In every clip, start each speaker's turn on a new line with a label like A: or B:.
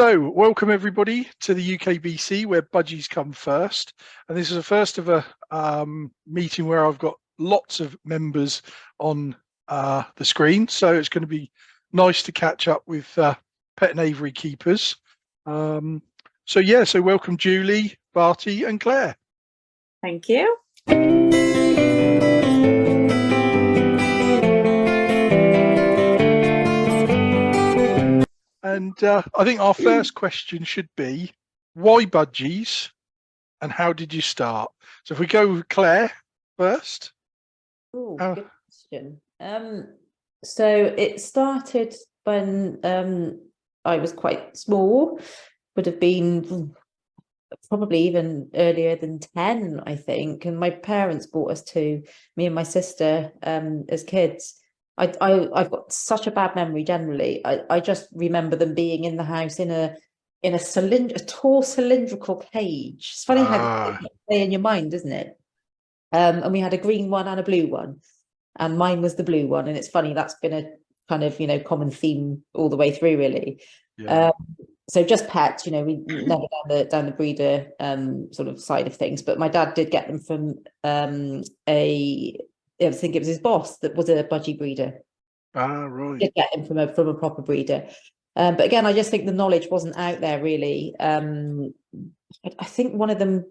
A: So, welcome everybody to the UKBC, where Budgies come first. And this is the first of a meeting where I've got lots of members on the screen. So it's going to be nice to catch up with pet and aviary keepers. So welcome Julie, Barty and Claire.
B: Thank you.
A: And I think our first question should be, why Budgies and how did you start? So if we go with Claire first.
B: Oh, good question. So it started when I was quite small, would have been probably even earlier than 10, I think. And my parents brought us to, me and my sister, as kids. I've got such a bad memory generally. I just remember them being in the house in a tall cylindrical cage. It's funny how you play in your mind, isn't it? And we had a green one and a blue one, and mine was the blue one. And it's funny, that's been a kind of common theme all the way through, really. Yeah. So just pets, we never down the breeder sort of side of things. But my dad did get them from I think it was his boss that was a budgie breeder.
A: Right.
B: Did get him from a proper breeder. But again, I just think the knowledge wasn't out there really. I think one of them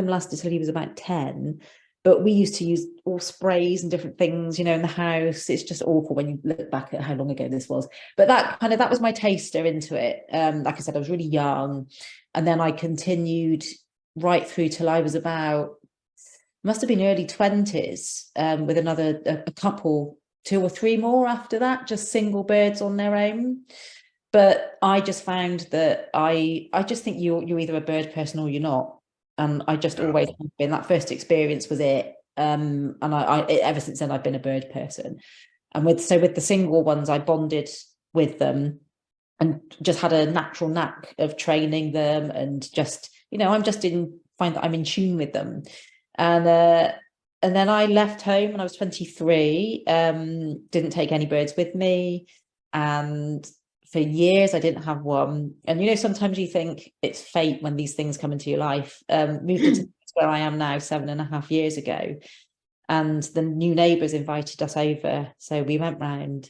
B: lasted till he was about 10. But we used to use all sprays and different things, in the house. It's just awful when you look back at how long ago this was. But that was my taster into it. Like I said, I was really young, and then I continued right through till I was about, must have been early 20s, with a couple, 2 or 3 more after that, just single birds on their own. But I just found that I just think you're either a bird person or you're not. And I just always have been. That first experience was it. And I ever since then I've been a bird person. And with the single ones, I bonded with them and just had a natural knack of training them, and just, find that I'm in tune with them. And then I left home when I was 23, didn't take any birds with me. And for years, I didn't have one. And, sometimes you think it's fate when these things come into your life. Moved into where I am now 7.5 years ago. And the new neighbours invited us over. So we went round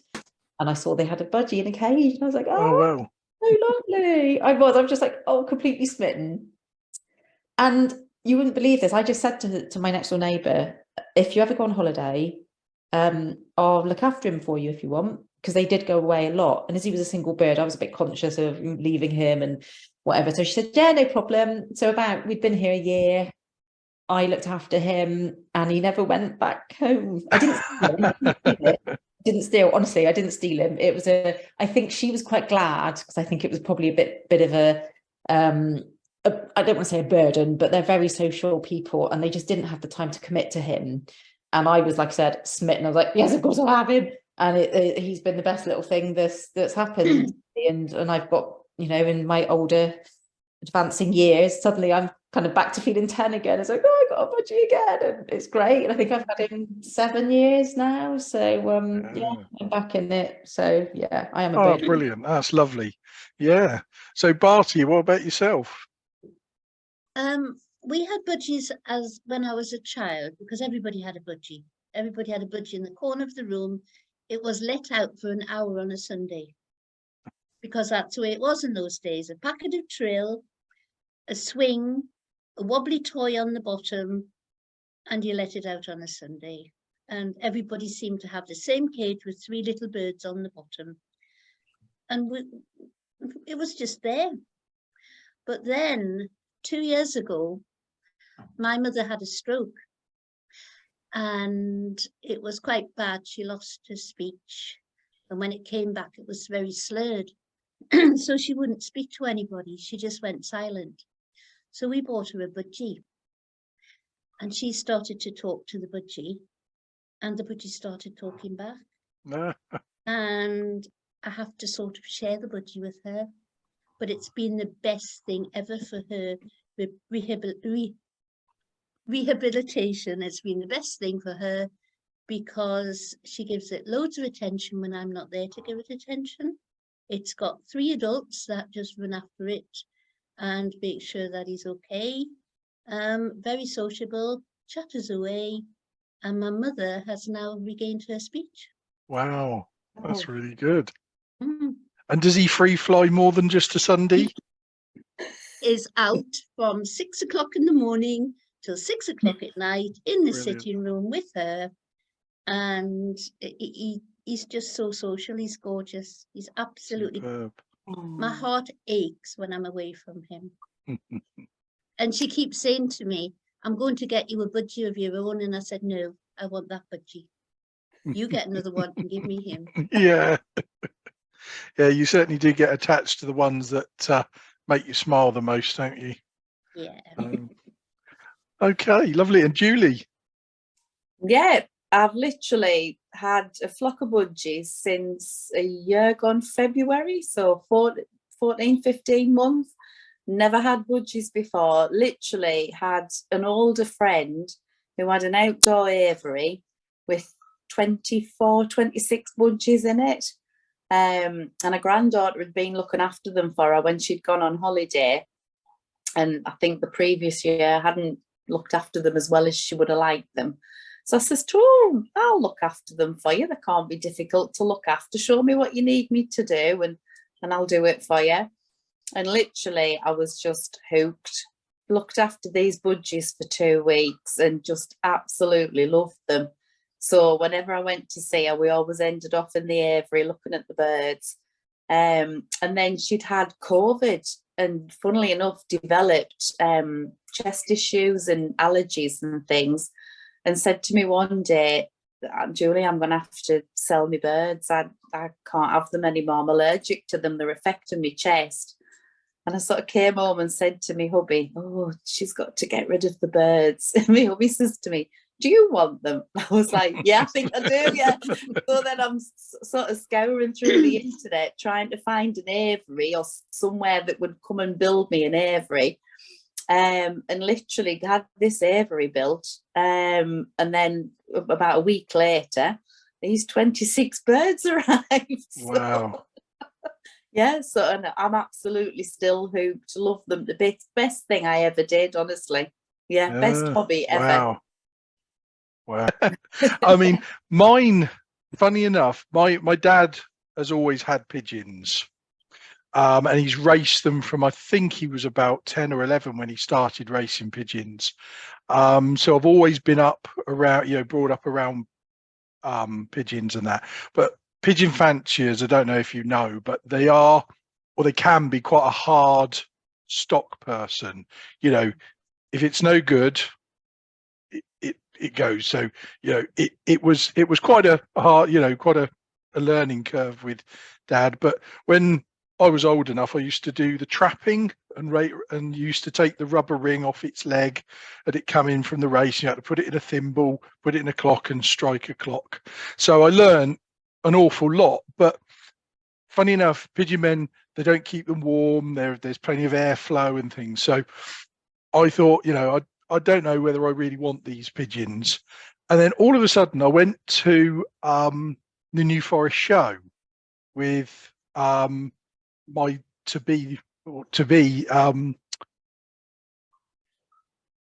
B: and I saw they had a budgie in a cage. And I was like, oh wow. So lovely. I'm just like, completely smitten. And you wouldn't believe this. I just said to my next door neighbour, if you ever go on holiday, I'll look after him for you if you want, because they did go away a lot. And as he was a single bird, I was a bit conscious of leaving him and whatever. So she said, yeah, no problem. So we'd been here a year. I looked after him and he never went back home. I didn't steal him. Honestly, I didn't steal him. It was I think she was quite glad, because I think it was probably a bit of a I don't want to say a burden, but they're very social people and they just didn't have the time to commit to him. And I was, like I said, smitten. I was like, yes, of course I'll have him. And he's been the best little thing that's happened. And I've got, in my older advancing years, suddenly I'm kind of back to feeling 10 again. It's like, I got a budgie again. And it's great. And I think I've had him 7 years now. So I'm back in it. So yeah, I am a bird.
A: Brilliant. That's lovely. Yeah. So Barty, what about yourself?
C: We had budgies as when I was a child, because everybody had a budgie. Everybody had a budgie in the corner of the room. It was let out for an hour on a Sunday, because that's the way it was in those days. A packet of trill, a swing, a wobbly toy on the bottom, and you let it out on a Sunday. And everybody seemed to have the same cage with 3 little birds on the bottom. And it was just there. But then 2 years ago, my mother had a stroke and it was quite bad. She lost her speech. And when it came back, it was very slurred. So she wouldn't speak to anybody. She just went silent. So we bought her a budgie. And she started to talk to the budgie. And the budgie started talking back. And I have to sort of share the budgie with her. But it's been the best thing ever for her rehabilitation. It's been the best thing for her, because she gives it loads of attention when I'm not there to give it attention. It's got 3 adults that just run after it and make sure that he's okay. Very sociable, chatters away, and my mother has now regained her speech.
A: Wow, that's
B: Oh.
A: really good.
C: Mm.
A: And does he free fly more than just a Sunday?
C: Is out from 6 o'clock in the morning till 6 o'clock at night in the
A: Brilliant.
C: sitting room with her. And he's just so social. He's gorgeous. He's absolutely,
A: Superb.
C: my heart aches when I'm away from him. And she keeps saying to me, I'm going to get you a budgie of your own. And I said, no, I want that budgie. You get another one and give me him.
A: Yeah. Yeah, you certainly do get attached to the ones that make you smile the most, don't you?
C: Yeah.
A: Okay, lovely. And Julie?
D: Yeah, I've literally had a flock of budgies since a year gone February, so 14, 15 months. Never had budgies before. Literally had an older friend who had an outdoor aviary with 24, 26 budgies in it. And a granddaughter had been looking after them for her when she'd gone on holiday. And I think the previous year hadn't looked after them as well as she would have liked them. So I says to her, I'll look after them for you. They can't be difficult to look after. Show me what you need me to do and I'll do it for you. And literally, I was just hooked. Looked after these budgies for 2 weeks and just absolutely loved them. So whenever I went to see her, we always ended off in the aviary looking at the birds. And then she'd had COVID and funnily enough developed chest issues and allergies and things, and said to me one day, Julie, I'm going to have to sell my birds. I can't have them anymore. I'm allergic to them. They're affecting my chest. And I sort of came home and said to me hubby, oh, she's got to get rid of the birds. And my hubby says to me, do you want them? I was like, yeah, I think I do, yeah. So then I'm sort of scouring through the internet trying to find an aviary or somewhere that would come and build me an aviary. And literally had this aviary built. And then about a week later, these 26 birds arrived.
A: Wow.
D: Yeah, so and I'm absolutely still hooked. Love them. The best thing I ever did, honestly. Yeah, best hobby ever.
A: Wow. Wow. I mean, mine, funny enough, my dad has always had pigeons. And he's raced them from, I think he was about 10 or 11 when he started racing pigeons. So I've always been up around, brought up around pigeons and that. But pigeon fanciers, I don't know if you know, but they are, or they can be quite a hard stock person. If it's no good, it goes. So, it was quite a hard, quite a learning curve with Dad. But when I was old enough, I used to do the trapping and used to take the rubber ring off its leg and it come in from the race. You had to put it in a thimble, put it in a clock and strike a clock. So I learned an awful lot. But funny enough, pigeon men, they don't keep them warm. There's plenty of airflow and things. So I thought, I don't know whether I really want these pigeons. And then all of a sudden I went to the New Forest show with my to be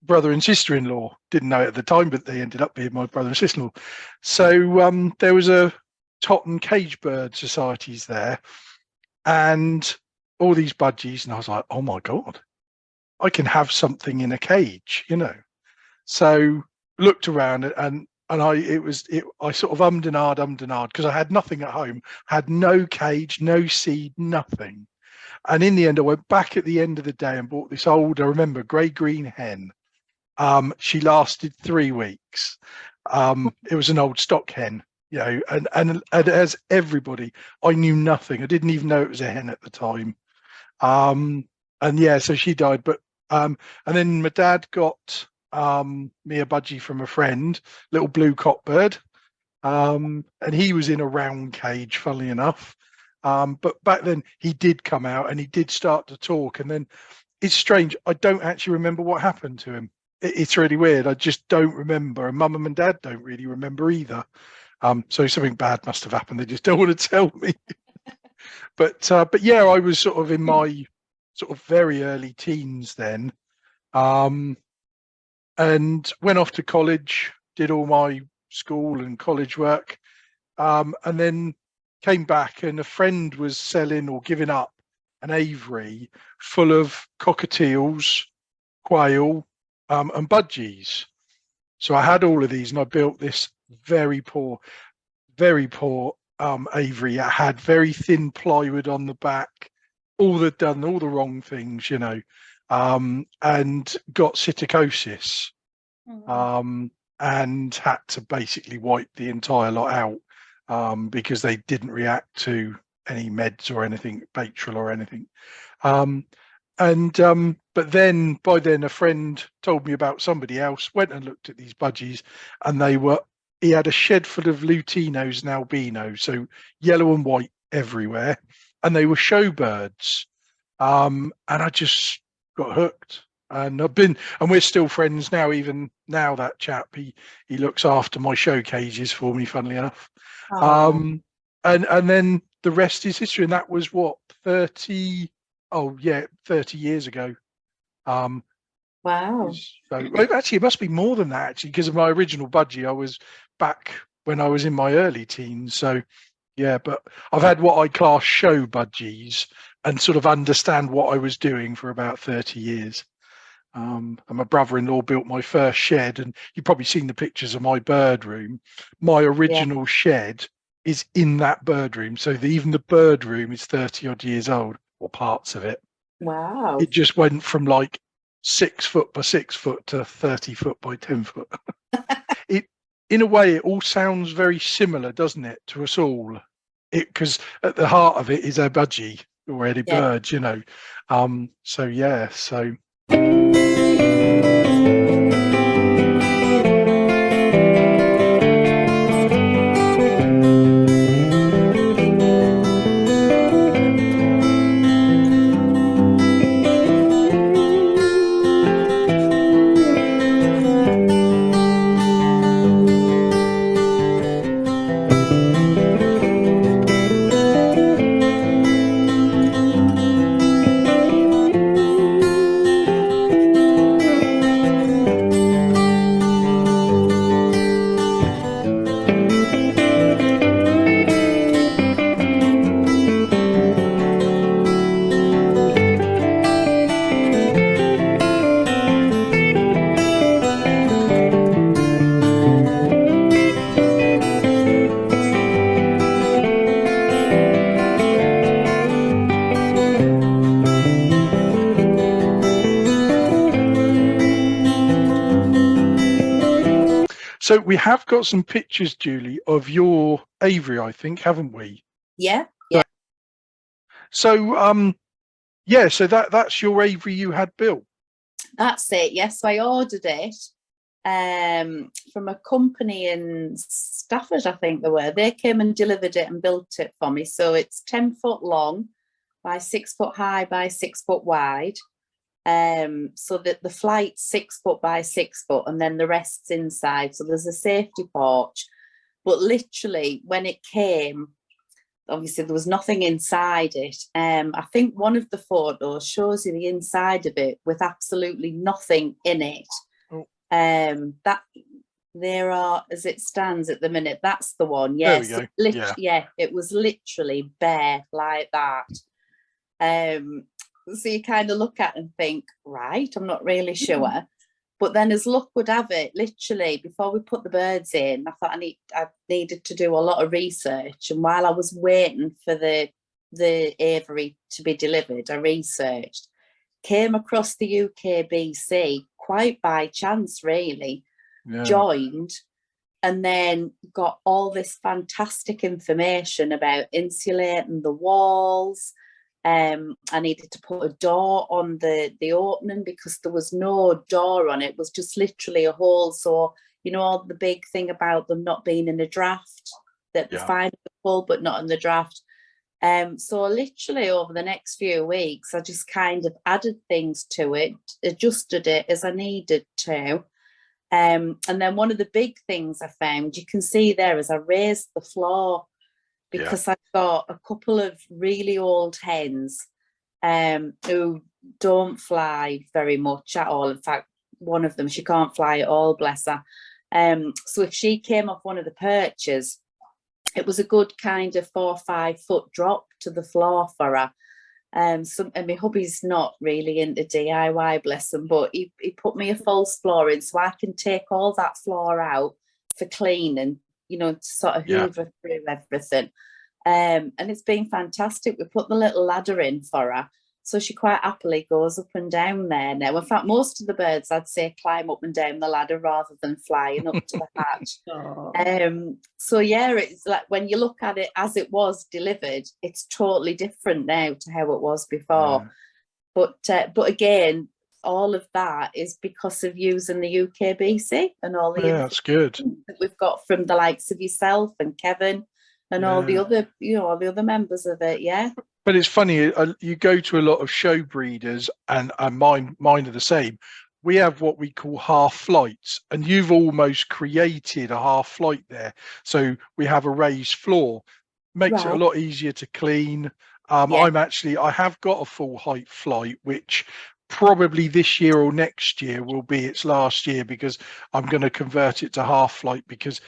A: brother and sister-in-law. Didn't know it at the time, but they ended up being my brother and sister-in-law. So there was a Totten cage bird societies there and all these budgies, and I was like, oh my god, I can have something in a cage, So looked around and I sort of ummed and ahed because I had nothing at home, had no cage, no seed, nothing. And in the end, I went back at the end of the day and bought this old, I remember, grey-green hen. She lasted 3 weeks. It was an old stock hen, and as everybody, I knew nothing. I didn't even know it was a hen at the time. And yeah, so she died. But and then my dad got me a budgie from a friend, little blue cockbird, and he was in a round cage, funnily enough. But back then he did come out and he did start to talk, and then it's strange, I don't actually remember what happened to him. It's really weird. I just don't remember, and Mum and Dad don't really remember either. So something bad must have happened. They just don't want to tell me. But yeah, I was sort of in my sort of very early teens then, and went off to college, did all my school and college work, and then came back, and a friend was selling or giving up an aviary full of cockatiels, quail, and budgies. So I had all of these, and I built this very poor aviary. It had very thin plywood on the back, done all the wrong things, you know, and got psittacosis, and had to basically wipe the entire lot out, because they didn't react to any meds or anything, Bactral or anything. But then by then a friend told me about somebody else, went and looked at these budgies, and he had a shed full of Lutinos and albinos, so yellow and white everywhere, and they were showbirds. And I just got hooked, and we're still friends now. Even now, that chap, he looks after my show cages for me, funnily enough. And then the rest is history, and that was what, 30 years ago.
D: Wow.
A: So actually, it must be more than that, actually, because of my original budgie. I was back when I was in my early teens. So yeah, but I've had what I class show budgies and sort of understand what I was doing for about 30 years. And my brother-in-law built my first shed, and you've probably seen the pictures of my bird room. My original shed is in that bird room. So even the bird room is 30 odd years old, or parts of it.
D: Wow.
A: It just went from like 6 foot by 6 foot to 30 foot by 10 foot. In a way, it all sounds very similar, doesn't it, to us all? Because at the heart of it is our budgie, or any birds, you know. So yeah, so. So we have got some pictures, Julie, of your aviary, I think, haven't we?
D: Yeah.
A: So yeah, so that's your aviary you had built.
D: That's it. Yes, so I ordered it from a company in Stafford, I think they were. They came and delivered it and built it for me. So it's 10 foot long by 6 foot high by 6 foot wide. So that the flight's 6 foot by 6 foot, and then the rest's inside. So there's a safety porch. But literally, when it came, obviously there was nothing inside it. I think one of the photos shows you the inside of it with absolutely nothing in it. That there are, as it stands at the minute, that's the one. Yes,
A: there we go.
D: Yeah, it was literally bare like that. So you kind of look at it and think, right, I'm not really sure. But then as luck would have it, literally before we put the birds in, I thought I needed to do a lot of research. And while I was waiting for the aviary to be delivered, I researched, came across the UKBC quite by chance, really, joined, and then got all this fantastic information about insulating the walls. I needed to put a door on the opening because there was no door on it. It was just literally a hole. So, you know, the big thing about them not being in a draft, that the fine full but not in the draft. So literally over the next few weeks, I just kind of added things to it, adjusted it as I needed to. And then one of the big things I found, you can see there, is I raised the floor, because I've got a couple of really old hens who don't fly very much at all. In fact, one of them, she can't fly at all, bless her. So if she came off one of the perches, it was a good kind of 4 or 5 foot drop to the floor for her. And my hubby's not really into DIY, bless him, but he put me a false floor in so I can take all that floor out for cleaning, you know, to sort of hoover through everything. And it's been fantastic. We put the little ladder in for her, so she quite happily goes up and down there now. In fact, most of the birds, I'd say, climb up and down the ladder rather than flying up to the hatch. So yeah, it's like when you look at it as it was delivered, it's totally different now to how it was before. But again, all of that is because of using the UKBC and all the
A: that's good
D: that we've got from the likes of yourself and Kevin and all the other, you know, all the other members of it.
A: But it's funny, you go to a lot of show breeders, and mine are the same. We have what we call half flights, and you've almost created a half flight there. So we have a raised floor, makes it a lot easier to clean. I have got a full height flight, which probably this year or next year will be its last year, because I'm going to convert it to half flight, because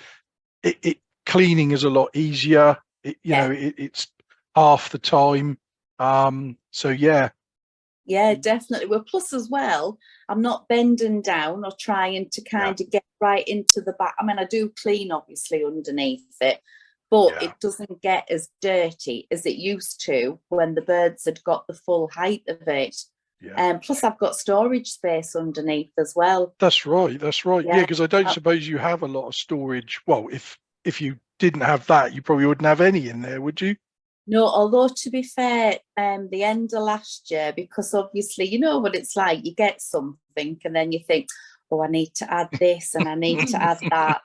A: it cleaning is a lot easier. It's half the time. So yeah, definitely. Well, plus as well, I'm not bending down or trying to kind of get right into the back. I mean, I do clean obviously underneath it, but it doesn't get as dirty as it used to when the birds had got the full height of it. Plus I've got storage space underneath as well. That's right. Yeah, because I don't suppose you have a lot of storage. Well, if you didn't have that, you probably wouldn't have any in there, would you? No, although to be fair, the end of last year, because obviously you know what it's like, you get something and then you think, oh, I need to add this and I need to add that.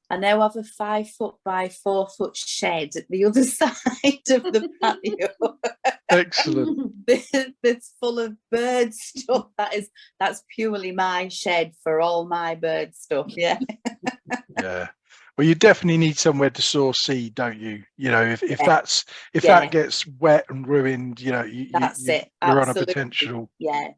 A: I now have a 5 foot by 4 foot shed at the other side of the patio. Excellent. That's full of bird stuff. That's purely my shed for all my bird stuff. Yeah. Well, you definitely need somewhere to sow seed, don't you? You know, if that gets wet and ruined, you know, you're on a potential.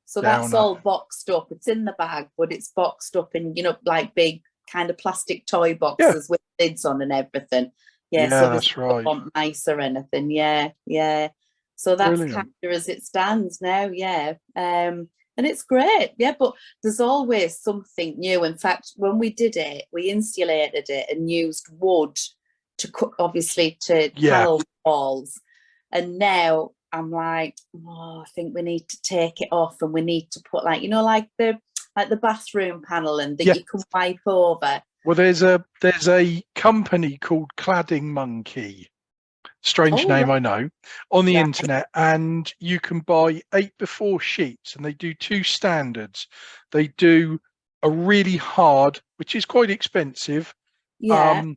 A: So that's all boxed up. It's in the bag, but it's boxed up in, you know, like big kind of plastic toy boxes with lids on and everything. So that's right. Don't want mice or anything. So that's kind of as it stands now. And it's great, but there's always something new. In fact, when we did it, we insulated it and used wood to obviously to panel walls. And now I'm like, I think we need to take it off and we need to put like the bathroom panel and that you can wipe over. Well, there's a company called Cladding Monkey. Strange name, I know, on the internet, and you can buy 8x4 sheets, and they do 2 standards. They do a really hard, which is quite expensive, one,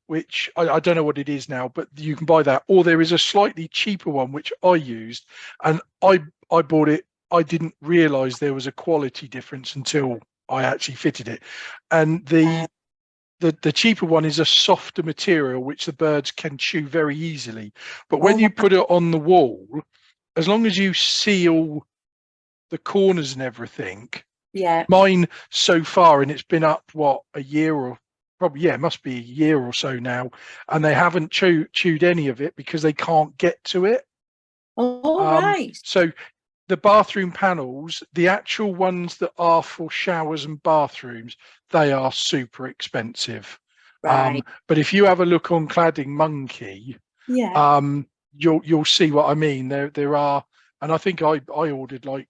A: which I don't know what it is now, but you can buy that, or there is a slightly cheaper one, which I used, and I bought it. I didn't realize there was a quality difference until I actually fitted it, and the cheaper one is a softer material which the birds can chew very easily. But when you put it on the wall, as long as you seal the corners and everything, mine so far, and it's been up a year or probably it must be a year or so now, and they haven't chewed any of it because they can't get to it. So the bathroom panels, the actual ones that are for showers and bathrooms, they are super expensive. But if you have a look on Cladding Monkey, you'll see what I mean. There are, and I think I ordered like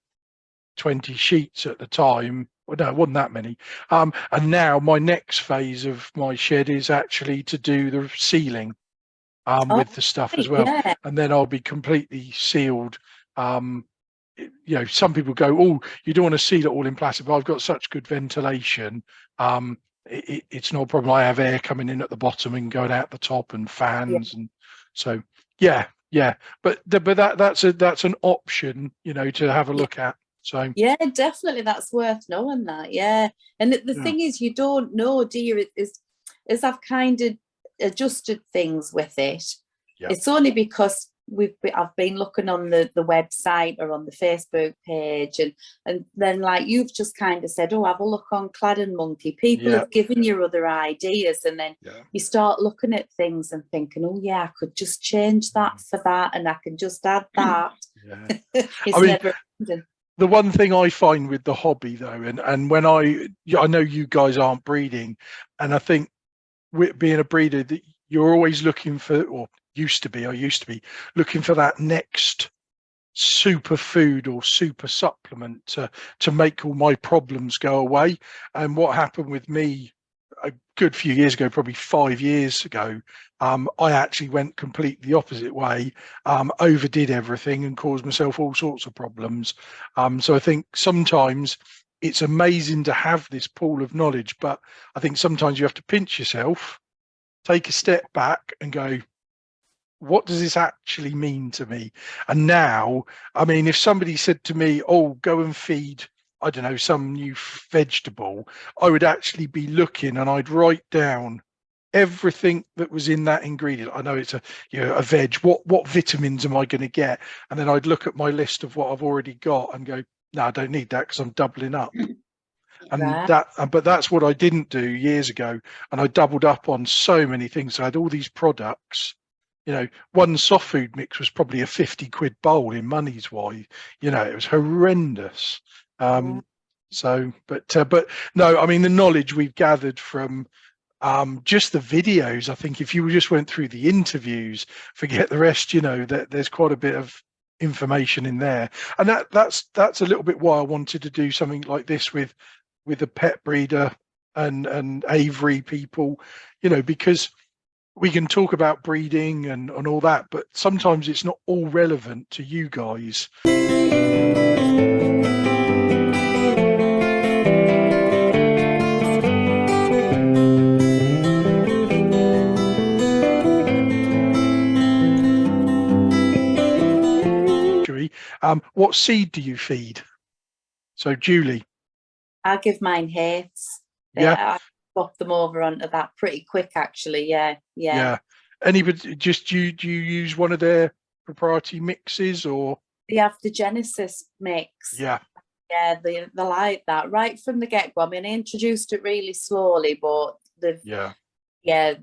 A: 20 sheets at the time. Well, no, it wasn't that many. And now my next phase of my shed is actually to do the ceiling with the stuff as well. And then I'll be completely sealed. You know, some people go, oh, you don't want to seal it all in plastic, but I've got such good ventilation. It's no problem. I have air coming in at the bottom and going out the top, and fans, and so but that's an option, you know, to have a look at. So definitely, that's worth knowing that. And the thing is, you don't know, do you? Is I've kind of adjusted things with it.
D: It's only because I've been looking on the website or on the Facebook page, and then like you've just kind of said, oh, have a look on Clad and Monkey. People have given you other ideas, and then you start looking at things and thinking, oh yeah, I could just change that for that, and I can just add that. It's never ending.
A: The one thing I find with the hobby though, and when I know you guys aren't breeding, and I think with being a breeder that you're always looking for, or I used to be looking for that next super food or super supplement to make all my problems go away. And what happened with me a good few years ago, probably 5 years ago, I actually went completely the opposite way, overdid everything and caused myself all sorts of problems. So I think sometimes it's amazing to have this pool of knowledge, but I think sometimes you have to pinch yourself, take a step back and go, what does this actually mean to me? And now, I mean, if somebody said to me, oh, go and feed, I don't know, some new vegetable, I would actually be looking and I'd write down everything that was in that ingredient. I know it's a veg, what vitamins am I going to get? And then I'd look at my list of what I've already got and go, no, I don't need that because I'm doubling up. And but that's what I didn't do years ago. And I doubled up on so many things. I had all these products, one soft food mix was probably a 50 quid bowl in money's wise, it was horrendous. So, but no, I mean, the knowledge we've gathered from just the videos, I think if you just went through the interviews, forget the rest, that there's quite a bit of information in there. And that's a little bit why I wanted to do something like this with a pet breeder and aviary people, because we can talk about breeding and all that, but sometimes it's not all relevant to you guys. What seed do you feed? So Julie,
D: I give mine Hates. I swap them over onto that pretty quick, actually. Yeah.
A: Anybody, just do you use one of their proprietary mixes, or
D: they have the Genesis mix?
A: Yeah,
D: they like that right from the get-go. I mean, I introduced it really slowly, but they've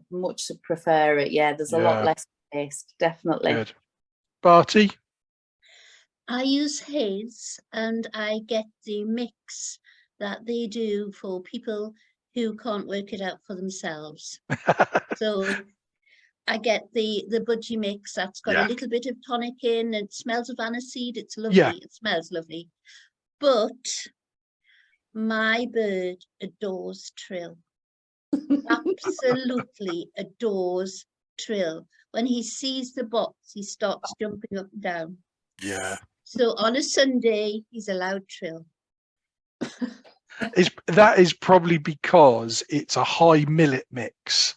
D: much to prefer it. There's a lot less taste, definitely.
A: Good. Barty?
C: I use Hayes, and I get the mix that they do for people who can't work it out for themselves. So I get the Budgie mix that's got a little bit of tonic in. It smells of aniseed. It's lovely. It smells lovely. But my bird adores Trill. Absolutely adores Trill. When he sees the box, he starts jumping up and down.
A: Yeah.
C: So on a Sunday, he's allowed Trill.
A: That is probably because it's a high millet mix.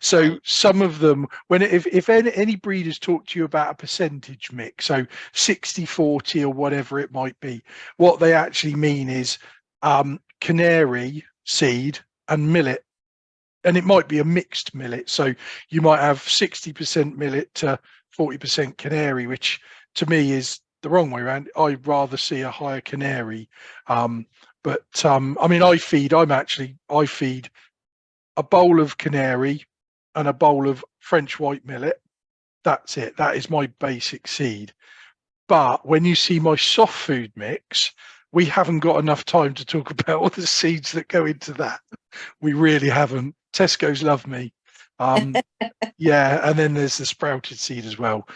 A: So some of them, if any breeders talk to you about a percentage mix, so 60-40 or whatever it might be, what they actually mean is canary seed and millet. And it might be a mixed millet. So you might have 60% millet to 40% canary, which to me is the wrong way around. I'd rather see a higher canary. I mean, I feed a bowl of canary and a bowl of French white millet. That's it. That is my basic seed. But when you see my soft food mix, we haven't got enough time to talk about all the seeds that go into that. We really haven't. Tesco's love me. And then there's the sprouted seed as well.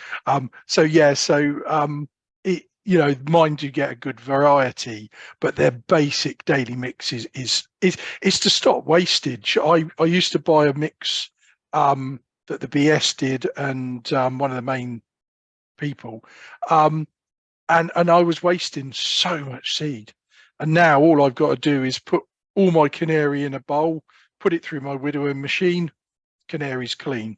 A: Mine do get a good variety, but their basic daily mix is to stop wastage. I used to buy a mix that the BS did, and one of the main people, and I was wasting so much seed. And now all I've got to do is put all my canary in a bowl, put it through my widowing machine, canary's clean,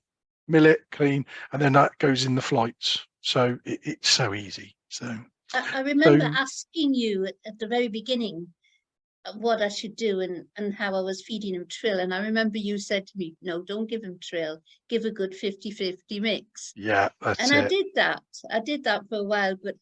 A: millet clean, and then that goes in the flights. So it's so easy. So
C: I remember asking you at the very beginning, what I should do and how I was feeding him trill. And I remember you said to me, no, don't give him trill, give a good 50-50 mix.
A: Yeah, that's
C: And
A: it.
C: I did that. I did that for a while, but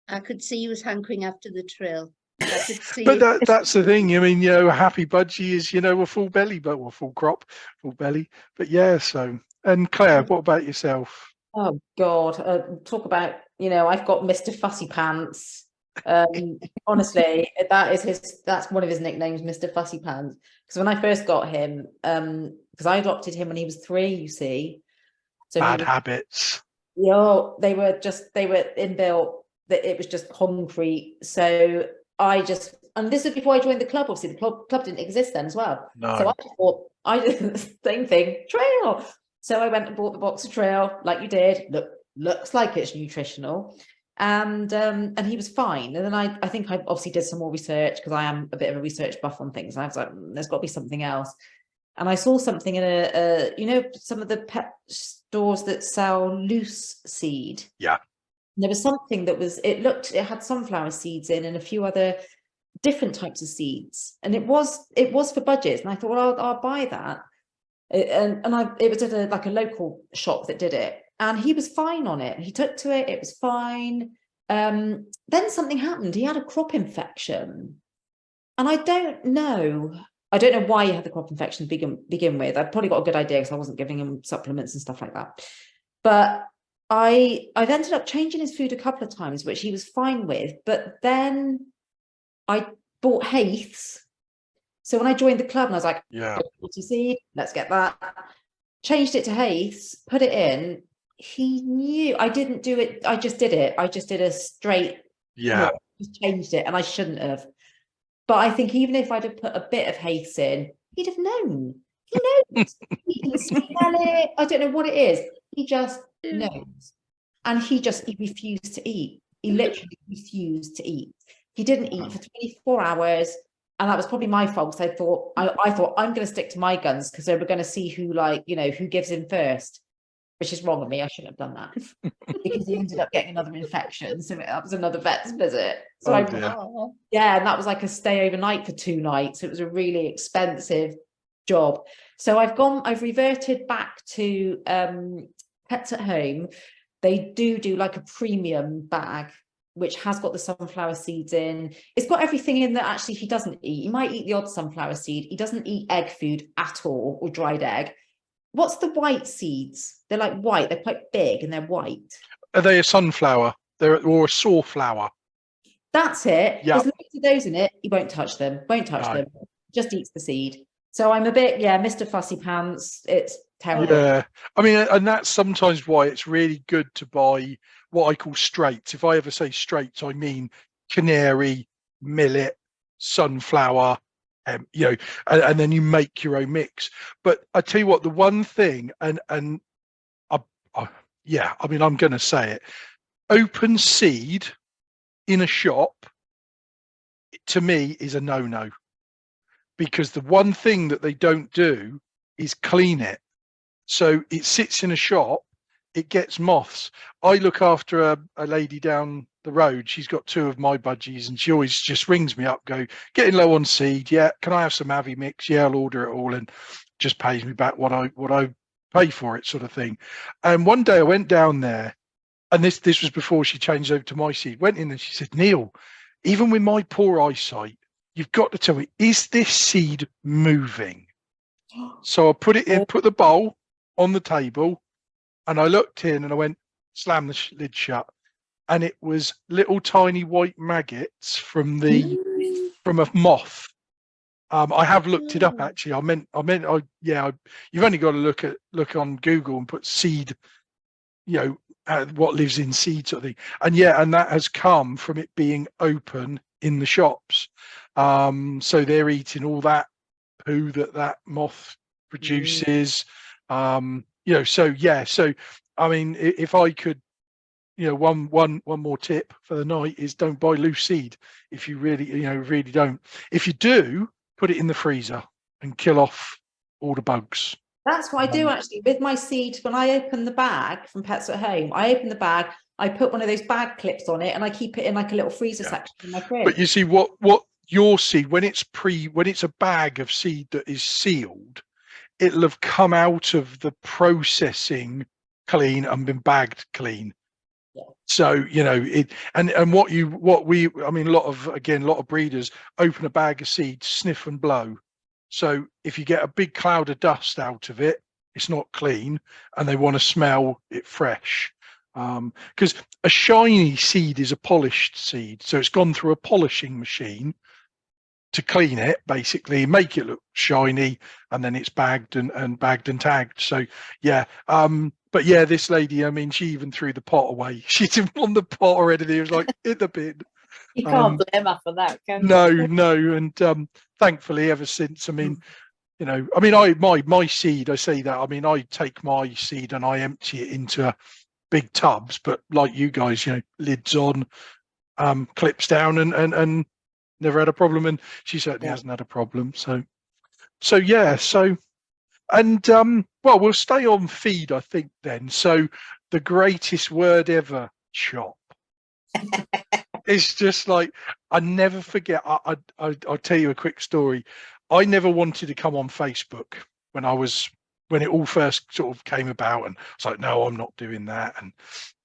C: I could see he was hankering after the trill. I could see
A: But
C: it.
A: that's the thing. I mean, a happy budgie is, a full belly, but well, full crop, full belly. But yeah, so. And Claire, what about yourself?
B: Oh God, talk about, I've got Mr. Fussy Pants. Honestly, that's one of his nicknames, Mr. Fussy Pants. Because when I first got him, because I adopted him when he was 3, you see. So
A: Bad habits.
B: they were inbuilt, that it was just concrete. So and this is before I joined the club, obviously the club didn't exist then as well.
A: No.
B: So I just thought, I did the same thing, trail. So I went and bought the box of trail, like you did. Looks like it's nutritional, and he was fine. And then I think I obviously did some more research, because I am a bit of a research buff on things. And I was like, there's got to be something else. And I saw something in some of the pet stores that sell loose seed.
A: Yeah.
B: And there was something that it had sunflower seeds in and a few other different types of seeds, and it was for budgies. And I thought, well, I'll buy that. It was at a local shop that did it, and he was fine on it. He took to it was fine. Then something happened. He had a crop infection, and I don't know why he had the crop infection to begin with. I've probably got a good idea, because I wasn't giving him supplements and stuff like that. But I've ended up changing his food a couple of times, which he was fine with. But then I bought Haith's. So when I joined the club, and I was like,
A: yeah,
B: seed, let's get that. Changed it to Haith's, put it in. He knew I didn't do it. I just did it. I just did a straight.
A: Yeah.
B: Just changed it, and I shouldn't have. But I think even if I'd have put a bit of Haith's in, he'd have known. He knows. He can smell it. I don't know what it is. He just knows. And he refused to eat. He literally refused to eat. He didn't eat for 24 hours. And that was probably my fault, because I thought I'm going to stick to my guns, because they were going to see who gives in first, which is wrong of me. I shouldn't have done that, because he ended up getting another infection. So that was another vet's visit. So and that was like a stay overnight for 2 nights. It was a really expensive job. So I've reverted back to Pets at Home. They do like a premium bag, which has got the sunflower seeds in. It's got everything in that actually he doesn't eat. He might eat the odd sunflower seed. He doesn't eat egg food at all, or dried egg. What's the white seeds? They're like white. They're quite big and they're white.
A: Are they a sunflower? Or a sawflower?
B: That's it.
A: Yeah.
B: There's loads of those in it. He won't touch them. Them. Just eats the seed. So I'm a bit, Mr. Fussy Pants. It's terrible.
A: Yeah. I mean, and that's sometimes why it's really good to buy what I call straights. If I ever say straights, I mean canary, millet, sunflower, and then you make your own mix. But I tell you what, the one thing, and I mean, I'm going to say it, open seed in a shop, to me, is a no-no, because the one thing that they don't do is clean it. So it sits in a shop, it gets moths. I look after a lady down the road. She's got 2 of my budgies, and she always just rings me up, getting low on seed. Yeah, can I have some Avi mix? Yeah, I'll order it all, and just pays me back what I pay for it, sort of thing. And one day I went down there, and this was before she changed over to my seed. Went in and she said, Neil, even with my poor eyesight, you've got to tell me, is this seed moving? So I put it in, put the bowl on the table, and I looked in and I went, slam the lid shut, and it was little tiny white maggots from a moth. I have looked it up actually. You've only got to look on Google and put seed, what lives in seed sort of thing, and that has come from it being open in the shops. So they're eating all that poo that moth produces. So I mean, if I could, one more tip for the night is don't buy loose seed if you really don't. If you do, put it in the freezer and kill off all the bugs.
B: That's what I do actually with my seed. When I open the bag from Pets at Home, I open the bag, I put one of those bag clips on it, and I keep it in like a little freezer section in my fridge.
A: But you see, what your seed, when it's a bag of seed that is sealed, it'll have come out of the processing clean and been bagged clean.
B: Yeah.
A: So, you know, I mean, a lot of breeders open a bag of seeds, sniff and blow. So if you get a big cloud of dust out of it, it's not clean, and they want to smell it fresh. Because a shiny seed is a polished seed, so it's gone through a polishing machine to clean it, basically make it look shiny, and then it's bagged and tagged. So yeah, but yeah, this lady, I mean, she even threw the pot away. She's on the pot already. It was like, in the bin.
D: You can't blame her for that, can you?
A: No, and thankfully, ever since, I mean, you know, I mean, my seed, I say that, I mean, I take my seed and I empty it into big tubs, but like you guys, you know, lids on, clips down, and never had a problem, and she certainly hasn't had a problem. So yeah, and well, we'll stay on feed, I think, then. So the greatest word ever, chop. It's just like, I never forget. I'll tell you a quick story. I never wanted to come on Facebook when it all first sort of came about, and it's like, no, I'm not doing that.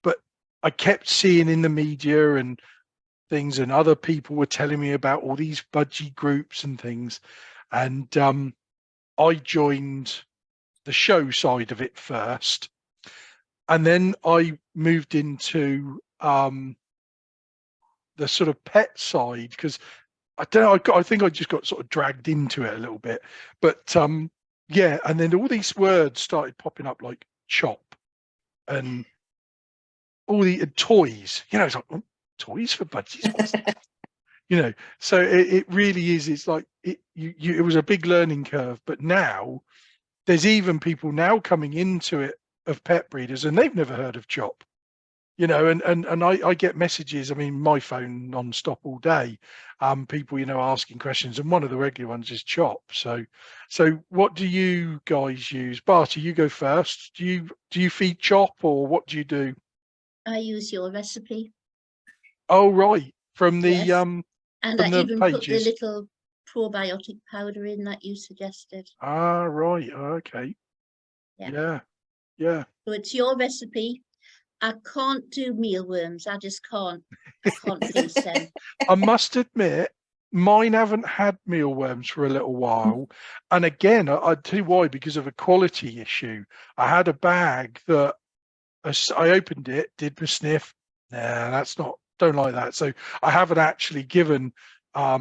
A: But I kept seeing in the media and things, and other people were telling me about all these budgie groups and things, and I joined the show side of it first, and then I moved into the sort of pet side, because I don't know, I think I just got sort of dragged into it a little bit. But yeah, and then all these words started popping up, like chop and all the toys, you know. It's like, oh, toys for budgies, what's that? You know, so it really is, it's like it was a big learning curve. But now there's even people now coming into it of pet breeders, and they've never heard of chop, you know, and I get messages, I mean, my phone non-stop all day, people, you know, asking questions, and one of the regular ones is chop. So what do you guys use? Barty, you go first. Do you feed chop, or what do you do?
C: I use your recipe.
A: Oh, right, from the
C: Yes. And I
A: from the
C: even put the
A: pages.
C: little probiotic powder in that you suggested.
A: Ah, right, okay.
C: Yeah.
A: Yeah.
C: So it's your recipe. I can't do mealworms. I just can't. I can't face them.
A: I must admit, mine haven't had mealworms for a little while. And again, I'll tell you why, because of a quality issue. I had a bag that I opened it, did the sniff. Nah, don't like that. So I haven't actually given a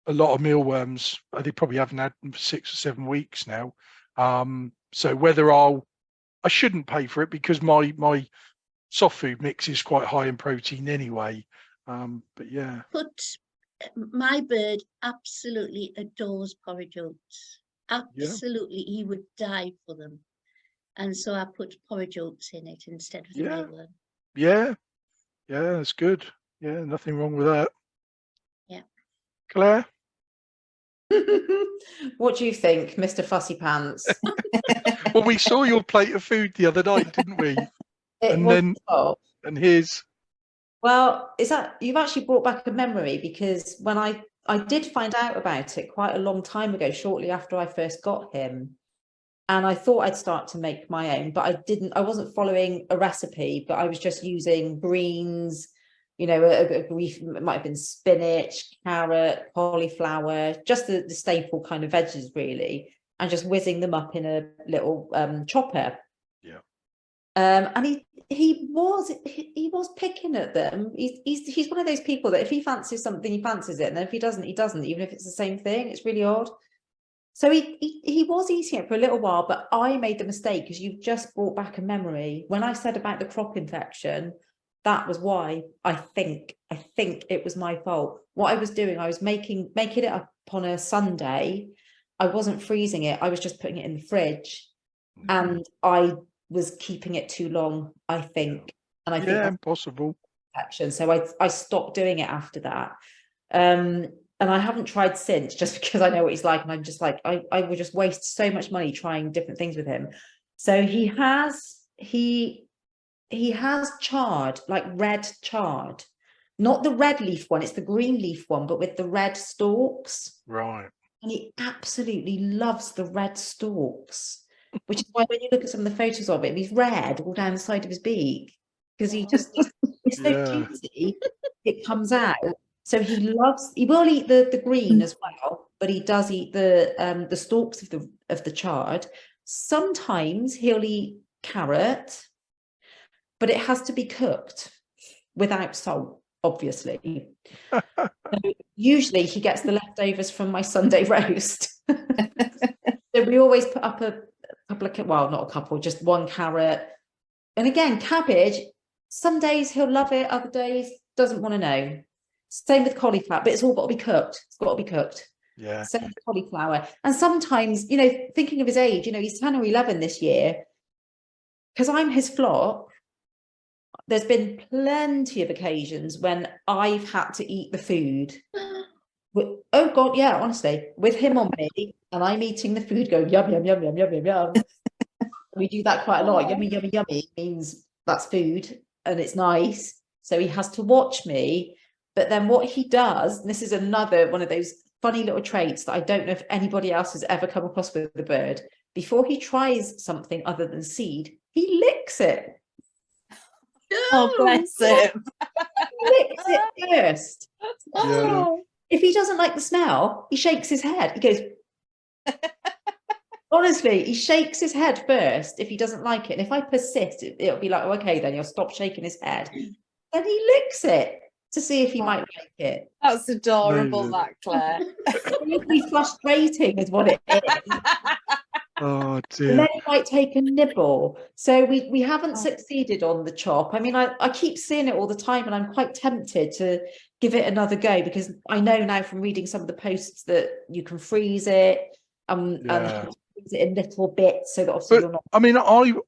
A: lot of mealworms. They probably haven't had them for 6 or 7 weeks now. So whether I shouldn't pay for it, because my soft food mix is quite high in protein anyway. But yeah.
C: But my bird absolutely adores porridge oats. Absolutely, he would die for them. And so I put porridge oats in it instead of the mealworm.
A: Yeah, that's good. Yeah, nothing wrong with that.
C: Yeah.
A: Claire?
B: What do you think, Mr. Fussy Pants?
A: Well, we saw your plate of food the other night, didn't we? And here's.
B: Well, you've actually brought back a memory, because when I did find out about it quite a long time ago, shortly after I first got him, and I thought I'd start to make my own, but I wasn't following a recipe, but I was just using greens, you know, it might have been spinach, carrot, cauliflower, just the staple kind of veggies really, and just whizzing them up in a little chopper.
A: Yeah.
B: And he was picking at them. He's one of those people that if he fancies something, he fancies it, and then if he doesn't, he doesn't, even if it's the same thing. It's really odd. So he was eating it for a little while, but I made the mistake, because you've just brought back a memory. When I said about the crop infection, that was why. I think it was my fault. What I was doing, I was making it up on a Sunday. I wasn't freezing it. I was just putting it in the fridge, and I was keeping it too long, I think. And I think that's
A: possible.
B: Infection. So I stopped doing it after that. And I haven't tried since, just because I know what he's like, and I'm just like, I would just waste so much money trying different things with him. So he has chard, like red chard, not the red leaf one, it's the green leaf one, but with the red stalks.
A: Right.
B: And he absolutely loves the red stalks, which is why when you look at some of the photos of him, he's red all down the side of his beak, because he just, it's so
A: Yeah.
B: juicy, it comes out. So he will eat the green as well, but he does eat the stalks of the chard. Sometimes he'll eat carrot, but it has to be cooked without salt, obviously. So usually he gets the leftovers from my Sunday roast. So we always put up a couple of, well, not a couple, just one carrot. And again, cabbage, some days he'll love it, other days doesn't want to know. Same with cauliflower, but it's all got to be cooked. It's got to be cooked.
A: Yeah.
B: Same with cauliflower. And sometimes, you know, thinking of his age, you know, he's 10 or 11 this year, because I'm his flock. There's been plenty of occasions when I've had to eat the food. Oh God, yeah, honestly, with him on me, and I'm eating the food, going yum yum yum yum yum yum yum. We do that quite a lot. Yummy yummy yummy means that's food and it's nice. So he has to watch me. But then what he does, and this is another one of those funny little traits that I don't know if anybody else has ever come across with the bird. Before he tries something other than seed, he licks it.
D: Oh, bless him.
B: He licks it first.
A: Yeah.
B: If he doesn't like the smell, he shakes his head. He goes, honestly, he shakes his head first if he doesn't like it. And if I persist, it'll be like, oh, okay, then you'll stop shaking his head. Then he licks it to see if he might like it.
D: That's adorable,
A: Amazing.
D: that, Claire.
B: It's really frustrating is what it is.
A: Oh
B: And
A: dear.
B: then he might take a nibble. So we haven't succeeded on the chop. I mean, I keep seeing it all the time, and I'm quite tempted to give it another go, because I know now from reading some of the posts that you can freeze it and freeze it in little bits, so that obviously you're not.
A: I mean,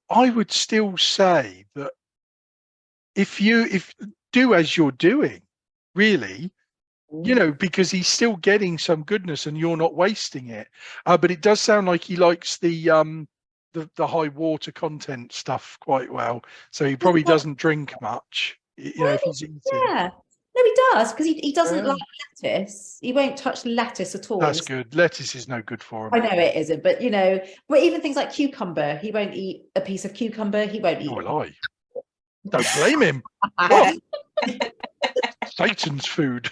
A: I would still say that if do as you're doing, really, you know, because he's still getting some goodness and you're not wasting it. But it does sound like he likes the high water content stuff quite well. So he probably doesn't drink much, you know, if he's eating.
B: Yeah. No, he does, because he doesn't like lettuce. He won't touch lettuce at all.
A: That's good. Lettuce is no good for him.
B: I know it isn't, but you know, but even things like cucumber, he won't eat a piece of cucumber. He won't eat.
A: Nor will I. Don't blame him. Oh, Satan's food.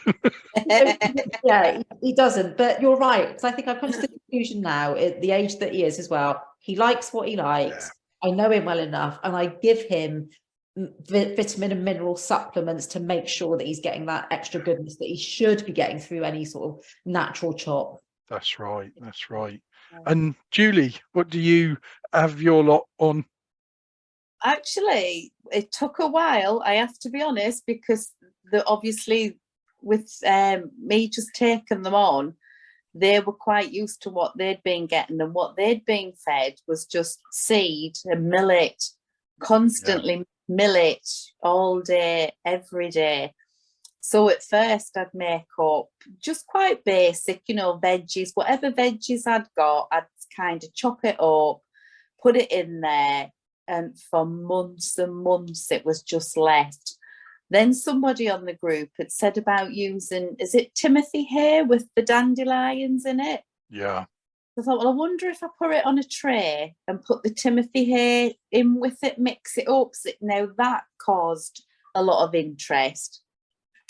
B: Yeah, he doesn't. But you're right, because I think I've come to the conclusion now, at the age that he is as well, he likes what he likes. I know him well enough, and I give him vitamin and mineral supplements to make sure that he's getting that extra goodness that he should be getting through any sort of natural chop.
A: That's right. That's right. And Julie, what do you have your lot on?
D: Actually, it took a while, I have to be honest, because obviously with me just taking them on, they were quite used to what they'd been getting, and what they'd been fed was just seed and millet, constantly millet all day, every day. So at first I'd make up just quite basic, you know, veggies, whatever veggies I'd got, I'd kind of chop it up, put it in there, and for months and months it was just left. Then somebody on the group had said about using, is it Timothy hair with the dandelions in it?
A: Yeah.
D: I thought, well, I wonder if I put it on a tray and put the Timothy hair in with it, mix it up. So now that caused a lot of interest.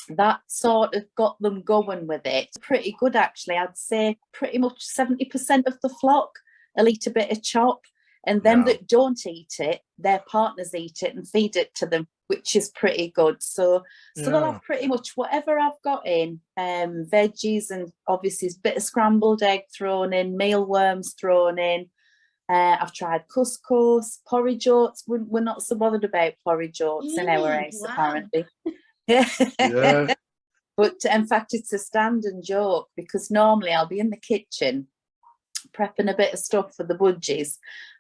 D: That sort of got them going with it. Pretty good, actually. I'd say pretty much 70% of the flock will eat a bit of chop. And them that don't eat it, their partners eat it and feed it to them, which is pretty good. So they'll have pretty much whatever I've got in, veggies, and obviously a bit of scrambled egg thrown in, mealworms thrown in. I've tried couscous, porridge oats. We're not so bothered about porridge oats in our house, apparently.
A: Yeah.
D: But in fact, it's a standing joke, because normally I'll be in the kitchen prepping a bit of stuff for the Budgies.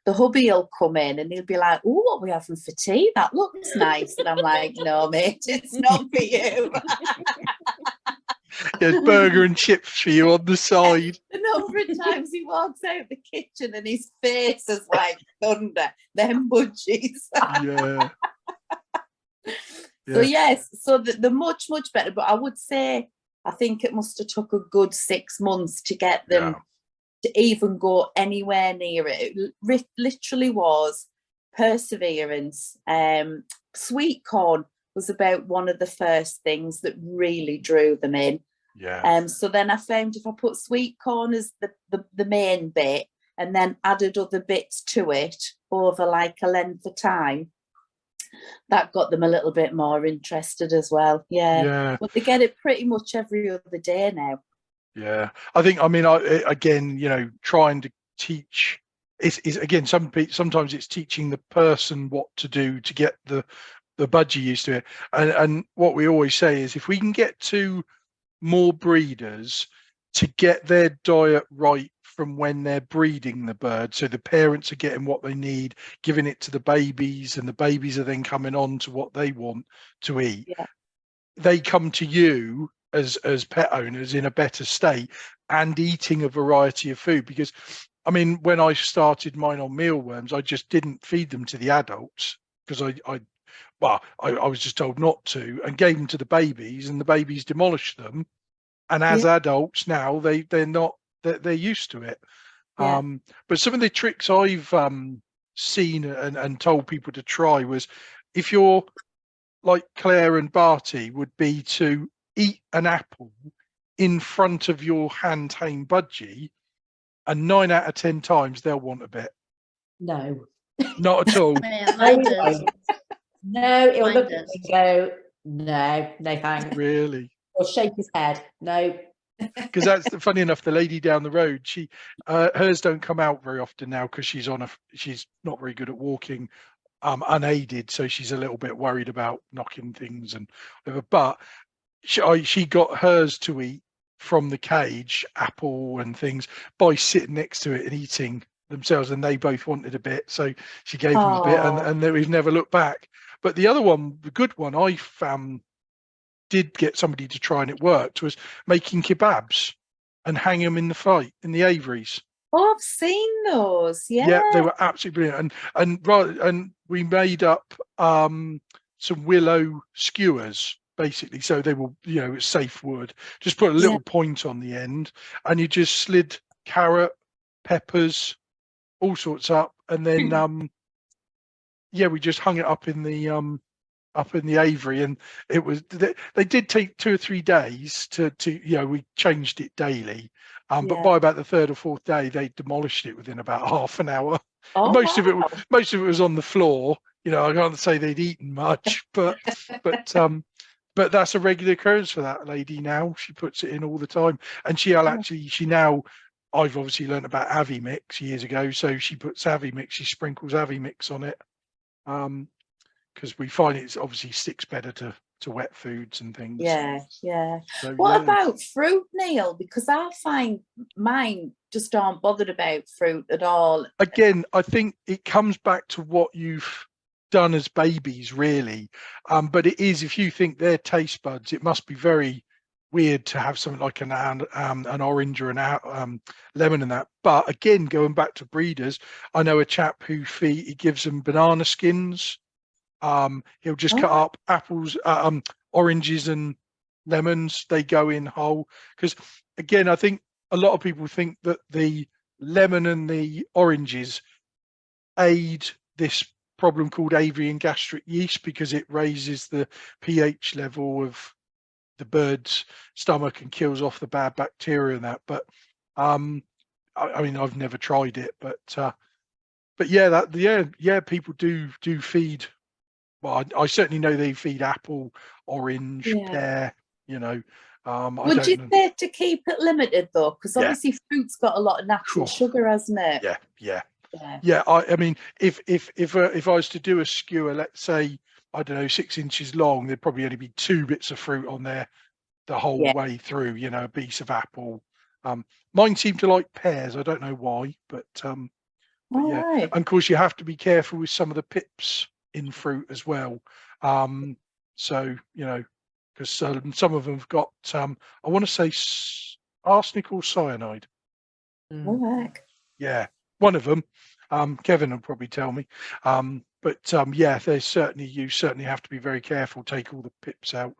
D: The hubby will come in and he'll be like, oh, what are we having for tea? That looks nice. And I'm like, no, mate, it's not for you.
A: There's burger and chips for you on the side.
D: The number of times he walks out the kitchen and his face is like thunder. Them Budgies.
A: Yeah.
D: So yes, so they're much better. But I would say I think it must have took a good 6 months to get them to even go anywhere near it. It literally was perseverance. Sweet corn was about one of the first things that really drew them in.
A: Yeah.
D: So then I found if I put sweet corn as the main bit and then added other bits to it over like a length of time, that got them a little bit more interested as well.
A: Yeah.
D: But they get it pretty much every other day now.
A: Yeah. I mean, again, you know, trying to teach is again, sometimes it's teaching the person what to do to get the budgie used to it. And what we always say is if we can get to more breeders to get their diet right from when they're breeding the bird, so the parents are getting what they need, giving it to the babies, and the babies are then coming on to what they want to eat. They come to you as pet owners in a better state and eating a variety of food. Because I mean, when I started mine on mealworms, I just didn't feed them to the adults because I was just told not to, and gave them to the babies, and the babies demolished them. And as adults now, they're used to it. But some of the tricks I've seen and told people to try was, if you're like Claire and Barty, would be to eat an apple in front of your hand-tamed budgie, and 9 out of 10 times they'll want a bit.
B: No.
A: Not at all.
C: Yeah, mine does.
B: No, he'll
C: Mine
B: look at
C: does.
B: me and go, no thanks.
A: Really?
B: Or shake his head. No.
A: Because that's funny enough, the lady down the road, she hers don't come out very often now because she's not very good at walking unaided, so she's a little bit worried about knocking things and whatever. But she got hers to eat from the cage, apple and things, by sitting next to it and eating themselves, and they both wanted a bit, so she gave them a bit, and then we've never looked back. But the other one, the good one I did get somebody to try and it worked, was making kebabs and hang them in the aviaries.
D: Oh, I've seen those.
A: Yeah, they were absolutely brilliant. And we made up some willow skewers, basically, so they were, you know, safe wood. Just put a little point on the end, and you just slid carrot, peppers, all sorts up, and then we just hung it up in the aviary, and it was, they did take 2 or 3 days to you know, we changed it daily, but by about the 3rd or 4th day they demolished it within about half an hour. Most of it was on the floor. You know, I can't say they'd eaten much, but that's a regular occurrence for that lady now. She puts it in all the time, and I've obviously learned about Avi mix years ago, so she puts Avi mix, she sprinkles Avi mix on it, because we find it obviously sticks better to wet foods and things. So,
D: what about fruit, Neil? Because I find mine just aren't bothered about fruit at all.
A: Again, I think it comes back to what you've done as babies, really. But it is, if you think they're taste buds, it must be very weird to have something like an orange or an lemon and that. But again, going back to breeders, I know a chap who he gives them banana skins. He'll just cut up apples, oranges and lemons. They go in whole, because again, I think a lot of people think that the lemon and the oranges aid this problem called avian gastric yeast, because it raises the pH level of the bird's stomach and kills off the bad bacteria and that. But I mean, I've never tried it, but people do feed. Well, I certainly know they feed apple, orange, pear, you know.
D: Would you say to keep it limited though? Because obviously fruit's got a lot of natural sugar, hasn't it?
A: Yeah. I mean, if I was to do a skewer, let's say, I don't know, 6 inches long, there'd probably only be 2 bits of fruit on there the whole way through, you know, a piece of apple. Mine seem to like pears. I don't know why, but and of course you have to be careful with some of the pips in fruit as well. So, you know, because some of them have got, I want to say arsenic or cyanide.
D: Oh, heck.
A: Yeah, one of them. Kevin will probably tell me. yeah, there's certainly, you certainly have to be very careful, take all the pips out.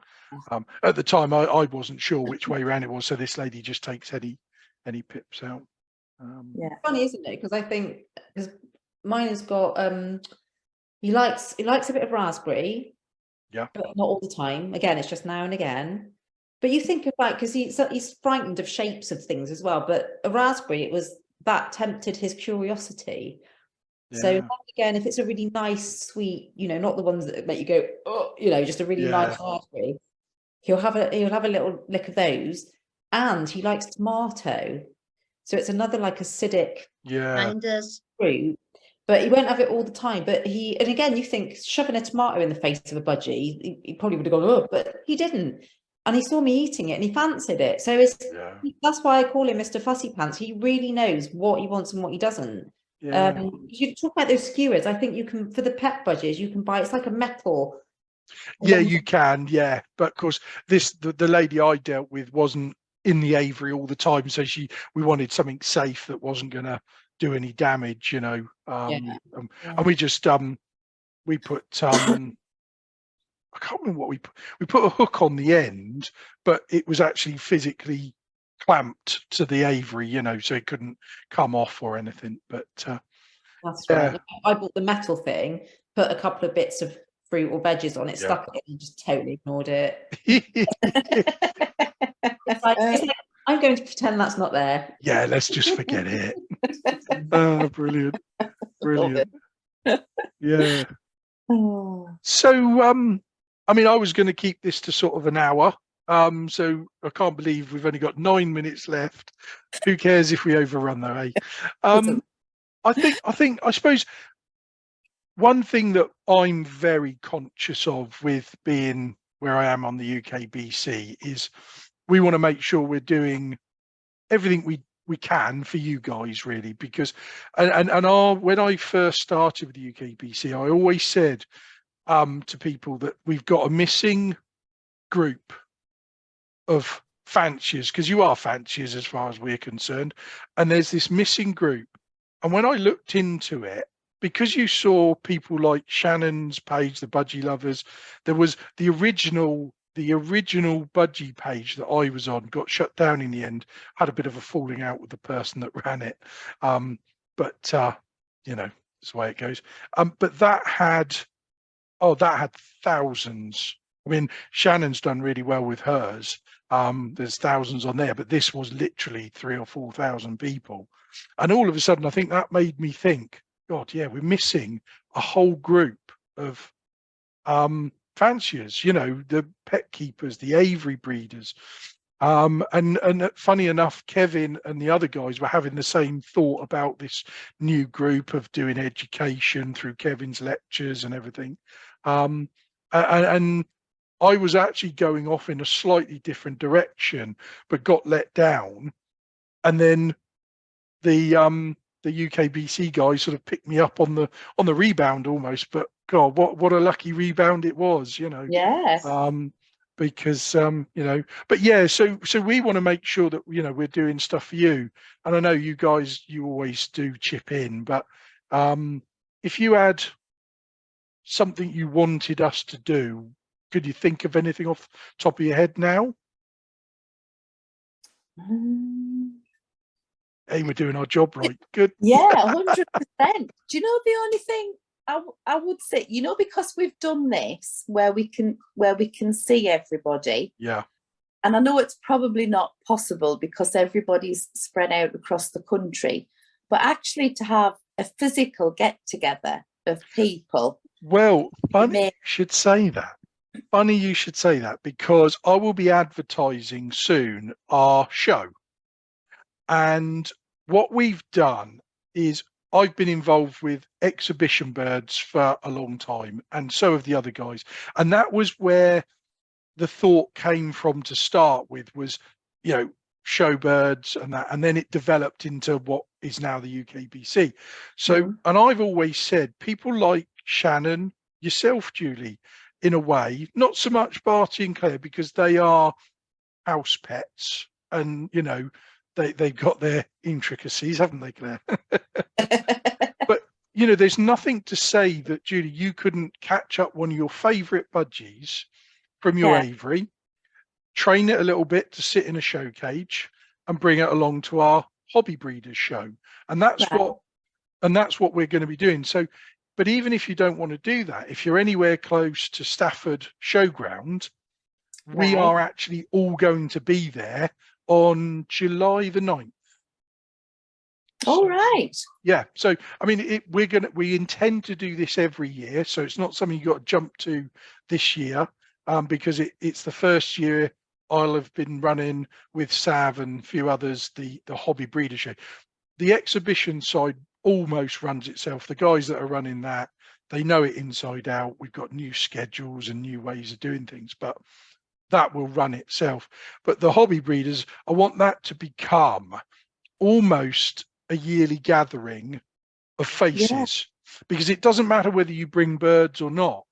A: At the time I wasn't sure which way around it was, so this lady just takes any pips out.
D: Yeah.
B: Funny, isn't it? Because I think, because mine has got he likes a bit of raspberry,
A: Yeah.
B: but not all the time. Again, it's just now and again. But you think about, because he's frightened of shapes of things as well. But a raspberry, it was that tempted his curiosity. So
A: Yeah.
B: then again, if it's a really nice, sweet, you know, not the ones that make you go, oh, you know, just a really nice raspberry, he'll have a little lick of those, and he likes tomato. So it's another like acidic fruit, but he won't have it all the time. But and again, you think shoving a tomato in the face of a budgie, he probably would have gone, oh, but he didn't. And he saw me eating it and he fancied it. So that's why I call him Mr. Fussy Pants. He really knows what he wants and what he doesn't. You talk about those skewers. I think you can, for the pet budgies, you can buy, it's like a metal.
A: Yeah, you can, yeah. But of course, the lady I dealt with wasn't in the aviary all the time, so we wanted something safe that wasn't going to do any damage, you know. And we just we put I can't remember what we put a hook on the end, but it was actually physically clamped to the aviary, you know, so it couldn't come off or anything. But
B: that's right. I bought the metal thing, put a couple of bits of fruit or veggies on it, stuck it, and just totally ignored it. It's like, I'm going to pretend that's not there.
A: Yeah, let's just forget it. Oh, brilliant. Yeah. So I mean, I was going to keep this to sort of an hour. So I can't believe we've only got 9 minutes left. Who cares if we overrun though, eh? I suppose one thing that I'm very conscious of with being where I am on the UKBC is we want to make sure we're doing everything we can for you guys, really, because when I first started with the UKBC, I always said to people that we've got a missing group of fanciers, because you are fanciers as far as we're concerned, and there's this missing group. And when I looked into it, because you saw people like Shannon's page, the Budgie Lovers, there was the original Budgie page that I was on got shut down in the end. Had a bit of a falling out with the person that ran it, but you know, that's the way it goes. But that had thousands. I mean, Shannon's done really well with hers. There's thousands on there, but this was literally 3,000 or 4,000 people. And all of a sudden, I think that made me think, God, yeah, we're missing a whole group of fanciers, you know, the pet keepers, the aviary breeders. And funny enough, Kevin and the other guys were having the same thought about this new group of doing education through Kevin's lectures and everything. And I was actually going off in a slightly different direction, but got let down. And then the UKBC guys sort of picked me up on the rebound almost. But God, what a lucky rebound it was, you know.
D: Yes.
A: Because you know, but yeah, so we want to make sure that, you know, we're doing stuff for you. And I know you guys, you always do chip in, but if you had something you wanted us to do, could you think of anything off the top of your head now? Hey, we're doing our job right. Good.
D: Yeah, 100%. Do you know the only thing I would say, you know, because we've done this where we can see everybody.
A: Yeah.
D: And I know it's probably not possible because everybody's spread out across the country, but actually to have a physical get together of people.
A: Well, funny you should say that. Funny you should say that, because I will be advertising soon our show. And what we've done is I've been involved with exhibition birds for a long time, and so have the other guys. And that was where the thought came from to start with, was, you know, show birds and that, and then it developed into what is now the UKBC. So, and I've always said, people like Shannon, yourself, Julie, in a way, not so much Barty and Claire, because they are house pets, and, you know, they've got their intricacies, haven't they, Claire? you know, there's nothing to say that, Julie, you couldn't catch up one of your favourite budgies from your
D: Yeah.
A: aviary, train it a little bit to sit in a show cage, and bring it along to our hobby breeders show. And that's
D: Right.
A: what we're going to be doing. So, but even if you don't want to do that, if you're anywhere close to Stafford Showground, we
D: Right.
A: are actually all going to be there on July the 9th.
D: All right.
A: Yeah. So, I mean, we intend to do this every year. So it's not something you got to jump to this year, because it's the first year I'll have been running with Sav and a few others, the hobby breeder show. The exhibition side almost runs itself. The guys that are running that, they know it inside out. We've got new schedules and new ways of doing things, but that will run itself. But the hobby breeders, I want that to become almost a yearly gathering of faces, because it doesn't matter whether you bring birds or not.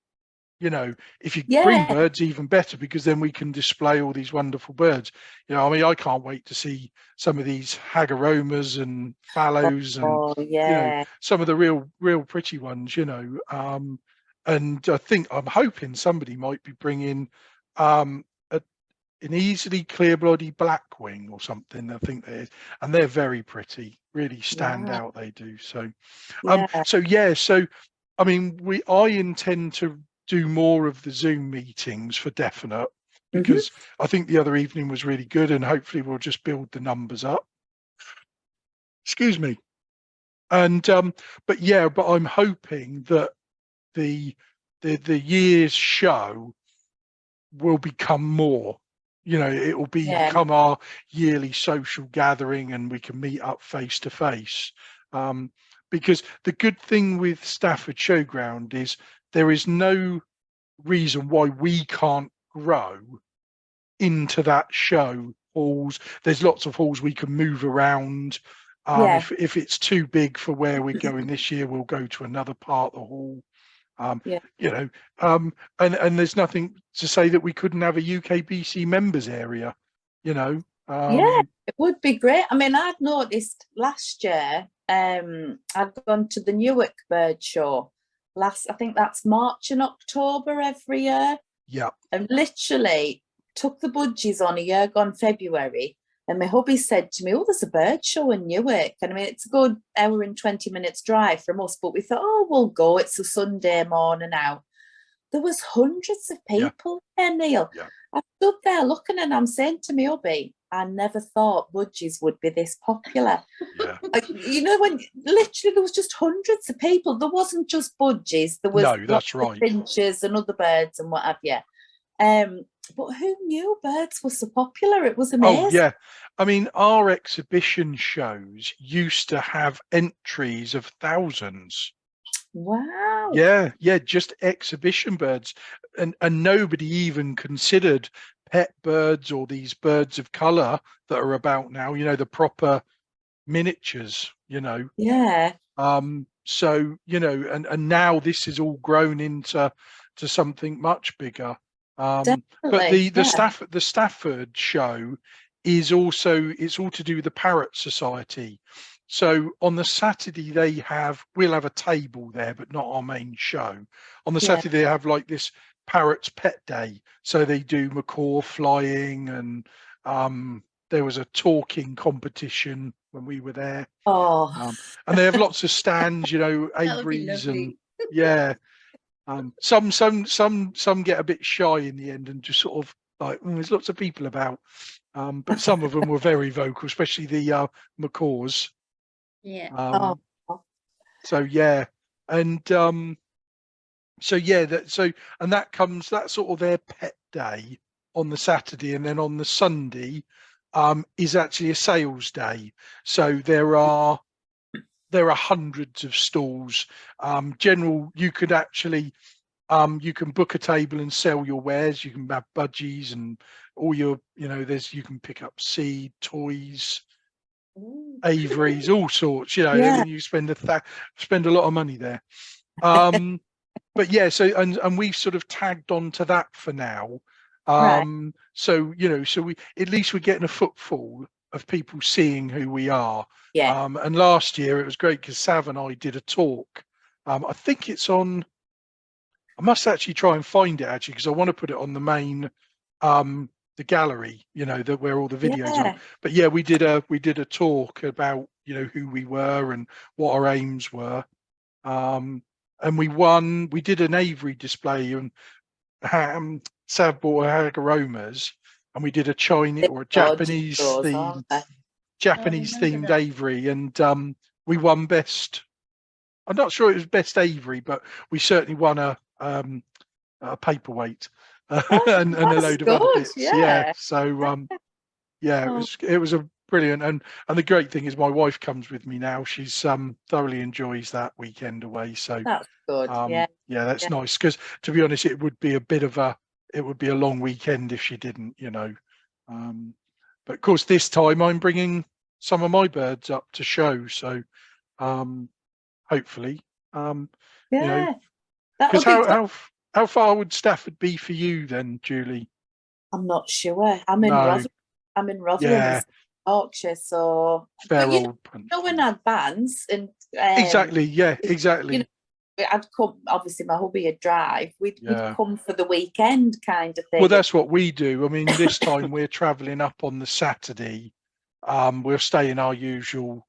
A: You know, if you bring birds, even better, because then we can display all these wonderful birds. You know, I mean, I can't wait to see some of these hagaromas and fallows and you know, some of the real pretty ones, you know. And I'm hoping somebody might be bringing an easily clear bloody blackwing or something. I think there is, and they're very pretty, really stand out. They do. So so I mean, I intend to do more of the Zoom meetings for definite, because I think the other evening was really good, and hopefully we'll just build the numbers up. Excuse me. And but I'm hoping that the year's show will become more. You know, it will become our yearly social gathering, and we can meet up face to face. Because the good thing with Stafford Showground is there is no reason why we can't grow into that show halls. There's lots of halls we can move around. If it's too big for where we're going this year, we'll go to another part of the hall. You know, and there's nothing to say that we couldn't have a UKBC members area, you know.
D: It would be great. I mean, I'd noticed last year, I'd gone to the Newark Bird Show I think that's March and October every year. And literally took the Budgies on a year gone February, and my hubby said to me, oh, there's a bird show in Newark. And I mean, it's a good hour and 20 minutes drive from us, but we thought, oh, we'll go. It's a Sunday morning out. There was hundreds of people there, Neil. I stood there looking, and I'm saying to me hubby, I never thought Budgies would be this popular. You know, when literally there was just hundreds of people. There wasn't just Budgies. There was
A: that's right,
D: finches and other birds and what have you. But who knew birds were so popular? It was amazing.
A: Oh yeah, I mean, our exhibition shows used to have entries of thousands.
D: Wow.
A: Yeah, just exhibition birds, and nobody even considered pet birds or these birds of colour that are about now, you know, the proper miniatures, you know. So, you know, and now this is all grown into something much bigger. But the Stafford show is also, it's all to do with the Parrot Society. So on the Saturday we'll have a table there, but not our main show. On the Saturday they have like this Parrots Pet Day. So they do macaw flying, and there was a talking competition when we were there. And they have lots of stands, you know, aviaries, and some get a bit shy in the end and just sort of like, there's lots of people about. But some of them were very vocal, especially the macaws.
C: Yeah.
A: That's sort of their pet day on the Saturday, and then on the Sunday is actually a sales day. So there are hundreds of stalls. You could actually you can book a table and sell your wares. You can have budgies and all your, you know, you can pick up seed, toys, aviaries, all sorts, you know. And you spend a lot of money there. But yeah, so and we've sort of tagged on to that for now. So, you know, so at least we're getting a footfall of people seeing who we are. And last year it was great because Sav and I did a talk I think it's on. I must actually try and find it actually, because I want to put it on the main, the gallery, you know, that where all the videos are.
D: Yeah.
A: But yeah, we did a talk about, you know, who we were and what our aims were. And we did an Avery display, and Sav bought her aromas, and we did a Chinese or a
D: Gorgeous
A: Japanese
D: those,
A: themed
D: aren't they?
A: Japanese
C: remember
A: themed
C: that.
A: Avery, and we won best. I'm not sure it was best Avery, but we certainly won a paperweight
D: Oh,
A: and a
D: that's
A: load of other
D: good.
A: bits.
D: Yeah.
A: So yeah,
D: Oh,
A: it was a brilliant, and the great thing is my wife comes with me now. She's thoroughly enjoys that weekend away. So
D: that's good. Yeah.
A: yeah, that's
D: Yeah.
A: nice, because to be honest, it would be a long weekend if she didn't, you know. But of course, this time I'm bringing some of my birds up to show. So hopefully, you know,
D: Yeah. That'll
A: because
D: be good.
A: how far would Stafford be for you then, Julie?
D: I'm not sure. I'm in
A: No,
D: Rotherham. I'm in Rotherham,
A: yeah,
D: in Yorkshire. So,
A: fair
D: but you
A: old punch.
D: know in advance, and
A: Exactly, yeah,
D: you
A: exactly.
D: know, I'd come. Obviously, my hubby would drive. We'd
A: Yeah.
D: come for the weekend, kind of thing.
A: Well, that's what we do. I mean, this time we're travelling up on the Saturday. We'll stay in our usual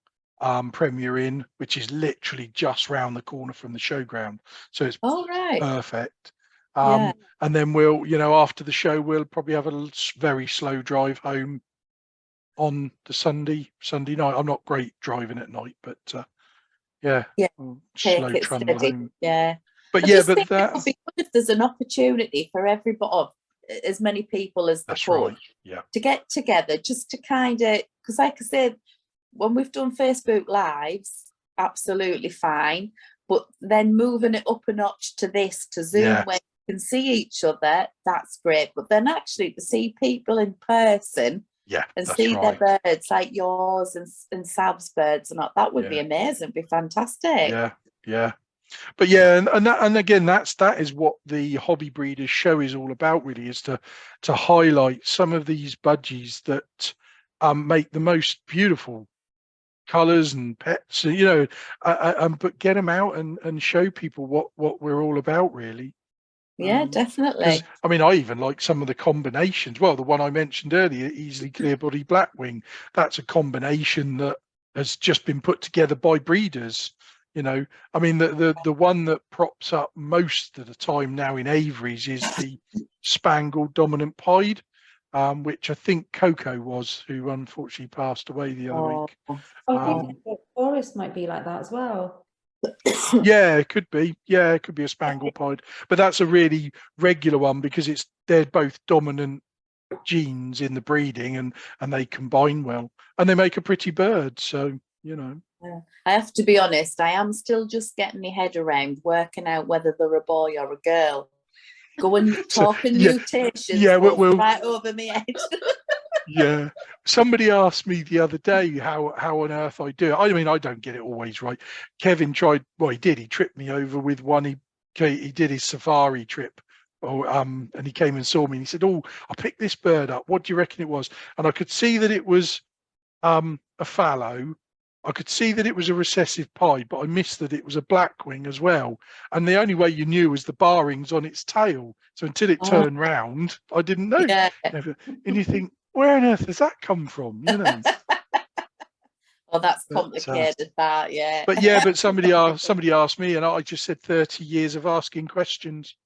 A: Premier Inn, which is literally just round the corner from the showground. So it's
D: All right.
A: perfect.
D: Yeah.
A: And then we'll, you know, after the show, we'll probably have a very slow drive home on the Sunday night. I'm not great driving at night, but yeah,
D: Yeah,
A: slow
D: Take it
A: trundle
D: steady.
A: home.
D: Yeah.
A: But
D: I
A: yeah,
D: just
A: but
D: think it would be good if there's an opportunity for everybody, as many people as there
A: that's
D: could,
A: right. Yeah,
D: to get together, just to kind of, because like I said, when we've done Facebook Lives, absolutely fine. But then moving it up a notch to this, to Zoom,
A: yeah,
D: where you can see each other, that's great. But then actually to see people in person
A: yeah,
D: and
A: that's
D: see
A: right.
D: their birds, like yours and Sav's birds, and that would be
A: Yeah.
D: amazing, be fantastic.
A: Yeah. But yeah, and again, that is what the Hobby Breeders show is all about, really, is to highlight some of these budgies that make the most beautiful colors and pets, you know, but get them out and show people what we're all about, really.
D: Yeah,
A: Because
D: definitely.
A: I mean, I even like some of the combinations. Well, the one I mentioned earlier, easily clear body blackwing, that's a combination that has just been put together by breeders. You know, I mean, the one that props up most of the time now in aviaries is the spangled dominant pied, which I think Coco was, who unfortunately passed away the other
D: Oh,
A: week.
B: Forest might be like that as well.
A: Yeah, it could be. Yeah, it could be a spangled pied, but that's a really regular one because they're both dominant genes in the breeding, and they combine well, and they make a pretty bird. So, you know.
D: I have to be honest, I am still just getting my head around working out whether they're a boy or a girl. Going talking
A: yeah,
D: mutations
A: yeah,
D: goes right over my head.
A: yeah. Somebody asked me the other day how on earth I do it. I mean, I don't get it always right. Kevin tried. Well, he did. He tripped me over with one. He did his safari trip. Oh, and he came and saw me, and he said, "Oh, I picked this bird up. What do you reckon it was?" And I could see that it was a fallow. I could see that it was a recessive pied, but I missed that it was a blackwing as well. And the only way you knew was the barrings on its tail. So until it turned round, I didn't know.
D: Yeah.
A: And you think, where on earth has that come from? You know.
D: Well, that's complicated. Yeah.
A: But somebody asked me, and I just said 30 years of asking questions,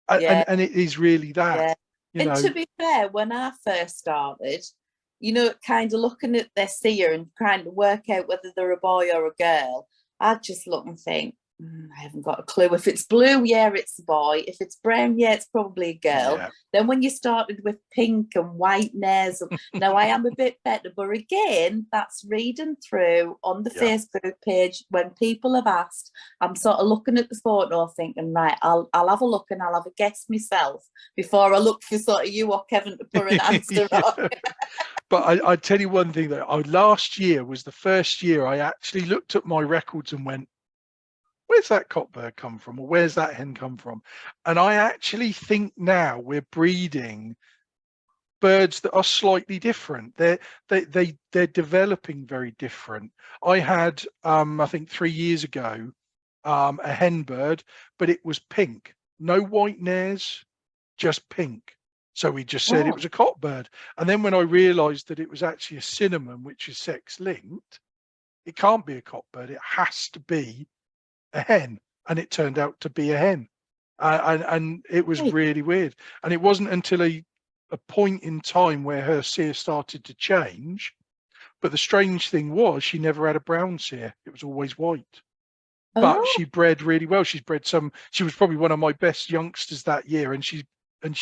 D: Yeah.
A: and it is really that.
D: Yeah.
A: You
D: And
A: know.
D: to be fair, when I first started, you know, kind of looking at their seer and trying to work out whether they're a boy or a girl, I'd just look and think, I haven't got a clue. If it's blue, yeah, it's a boy. If it's brown, yeah, it's probably a girl.
A: Yeah.
D: Then when you started with pink and white nails, now I am a bit better. But again, that's reading through on the Facebook page when people have asked. I'm sort of looking at the photo, thinking, right, I'll have a look and I'll have a guess myself before I look for sort of you or Kevin to put an answer on.
A: But I tell you one thing, though, last year was the first year I actually looked at my records and went, where's that cockbird come from, or where's that hen come from? And I actually think now we're breeding birds that are slightly different. They're developing very different. I had I think 3 years ago a hen bird, but it was pink, no white nares, just pink. So we just said it was a cock bird. And then when I realised that it was actually a cinnamon, which is sex linked, it can't be a cock bird. It has to be a hen, and it turned out to be a hen. And it was really weird. And it wasn't until a point in time where her cere started to change. But the strange thing was she never had a brown cere. It was always white. But she bred really well. She's bred some. She was probably one of my best youngsters that year, and she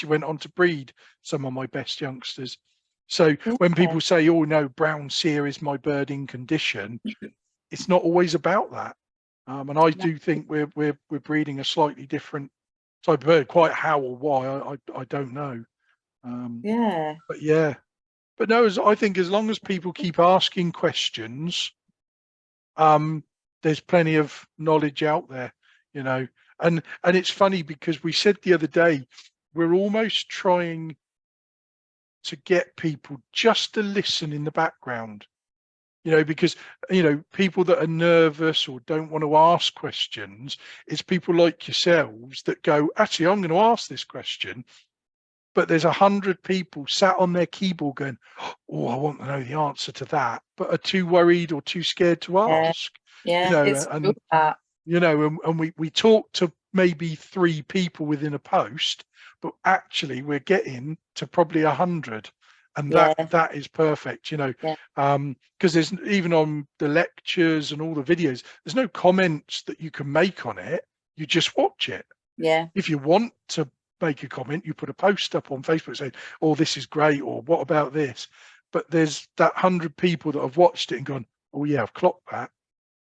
A: went on to breed some of my best youngsters. So when people say, "Oh no, brown cere is my bird in condition," it's not always about that. And I do think we're breeding a slightly different type of bird. Quite how or why, I don't know. But no, I think as long as people keep asking questions, there's plenty of knowledge out there, you know. And it's funny because we said the other day, we're almost trying to get people just to listen in the background, you know, because, you know, people that are nervous or don't want to ask questions, it's people like yourselves that go, actually, I'm going to ask this question. But there's 100 people sat on their keyboard going, oh, I want to know the answer to that, but are too worried or too scared to ask.
D: Yeah,
A: you know,
D: it's
A: and
D: that.
A: you know, and we talk to maybe 3 people within a post, but actually we're getting to probably 100, and that is perfect, you know. Because there's even on the lectures and all the videos, there's no comments that you can make on it. You just watch it. If you want to make a comment, you put a post up on Facebook saying, oh, this is great, or what about this? But there's that 100 people that have watched it and gone, oh yeah, I've clocked that.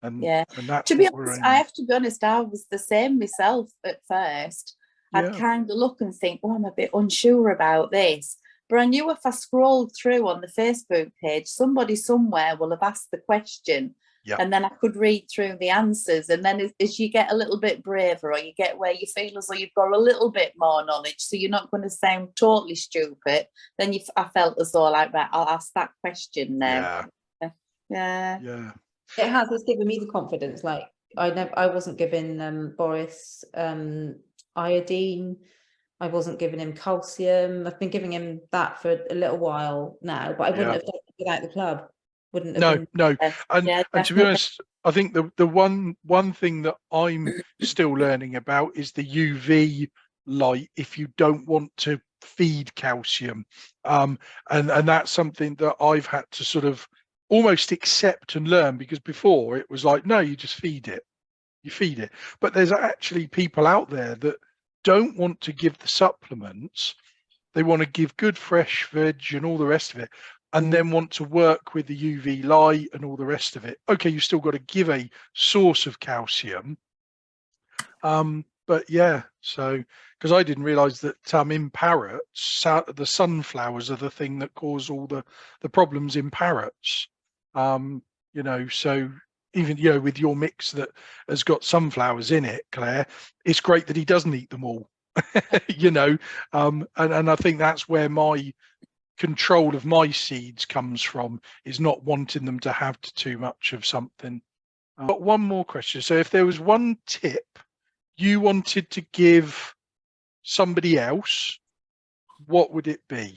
A: And that's
D: to be honest, I have to be honest, I was the same myself at first. I'd kind of look and think, oh, I'm a bit unsure about this. But I knew if I scrolled through on the Facebook page, somebody somewhere will have asked the question. And then I could read through the answers. And then as you get a little bit braver, or you get where you feel as though you've got a little bit more knowledge, so you're not going to sound totally stupid, then I felt as though, like, that, I'll ask that question now.
B: It has. It's given me the confidence. Like I wasn't giving Boris iodine. I wasn't giving him calcium. I've been giving him that for a little while now, but I wouldn't have done it without the club. Wouldn't have
A: no. And to be honest, I think the one thing that I'm still learning about is the UV light if you don't want to feed calcium. And that's something that I've had to sort of almost accept and learn, because before it was like, no, you just feed it. You feed it. But there's actually people out there that don't want to give the supplements. They want to give good fresh veg and all the rest of it, and then want to work with the UV light and all the rest of it. Okay, you've still got to give a source of calcium. But yeah, so because I didn't realize that in parrots, the sunflowers are the thing that cause all the problems in parrots. You know, so even, you know, with your mix that has got sunflowers in it, Claire, it's great that he doesn't eat them all. You know, and I think that's where my control of my seeds comes from, is not wanting them to have too much of something. But one more question. So if there was one tip you wanted to give somebody else, what would it be?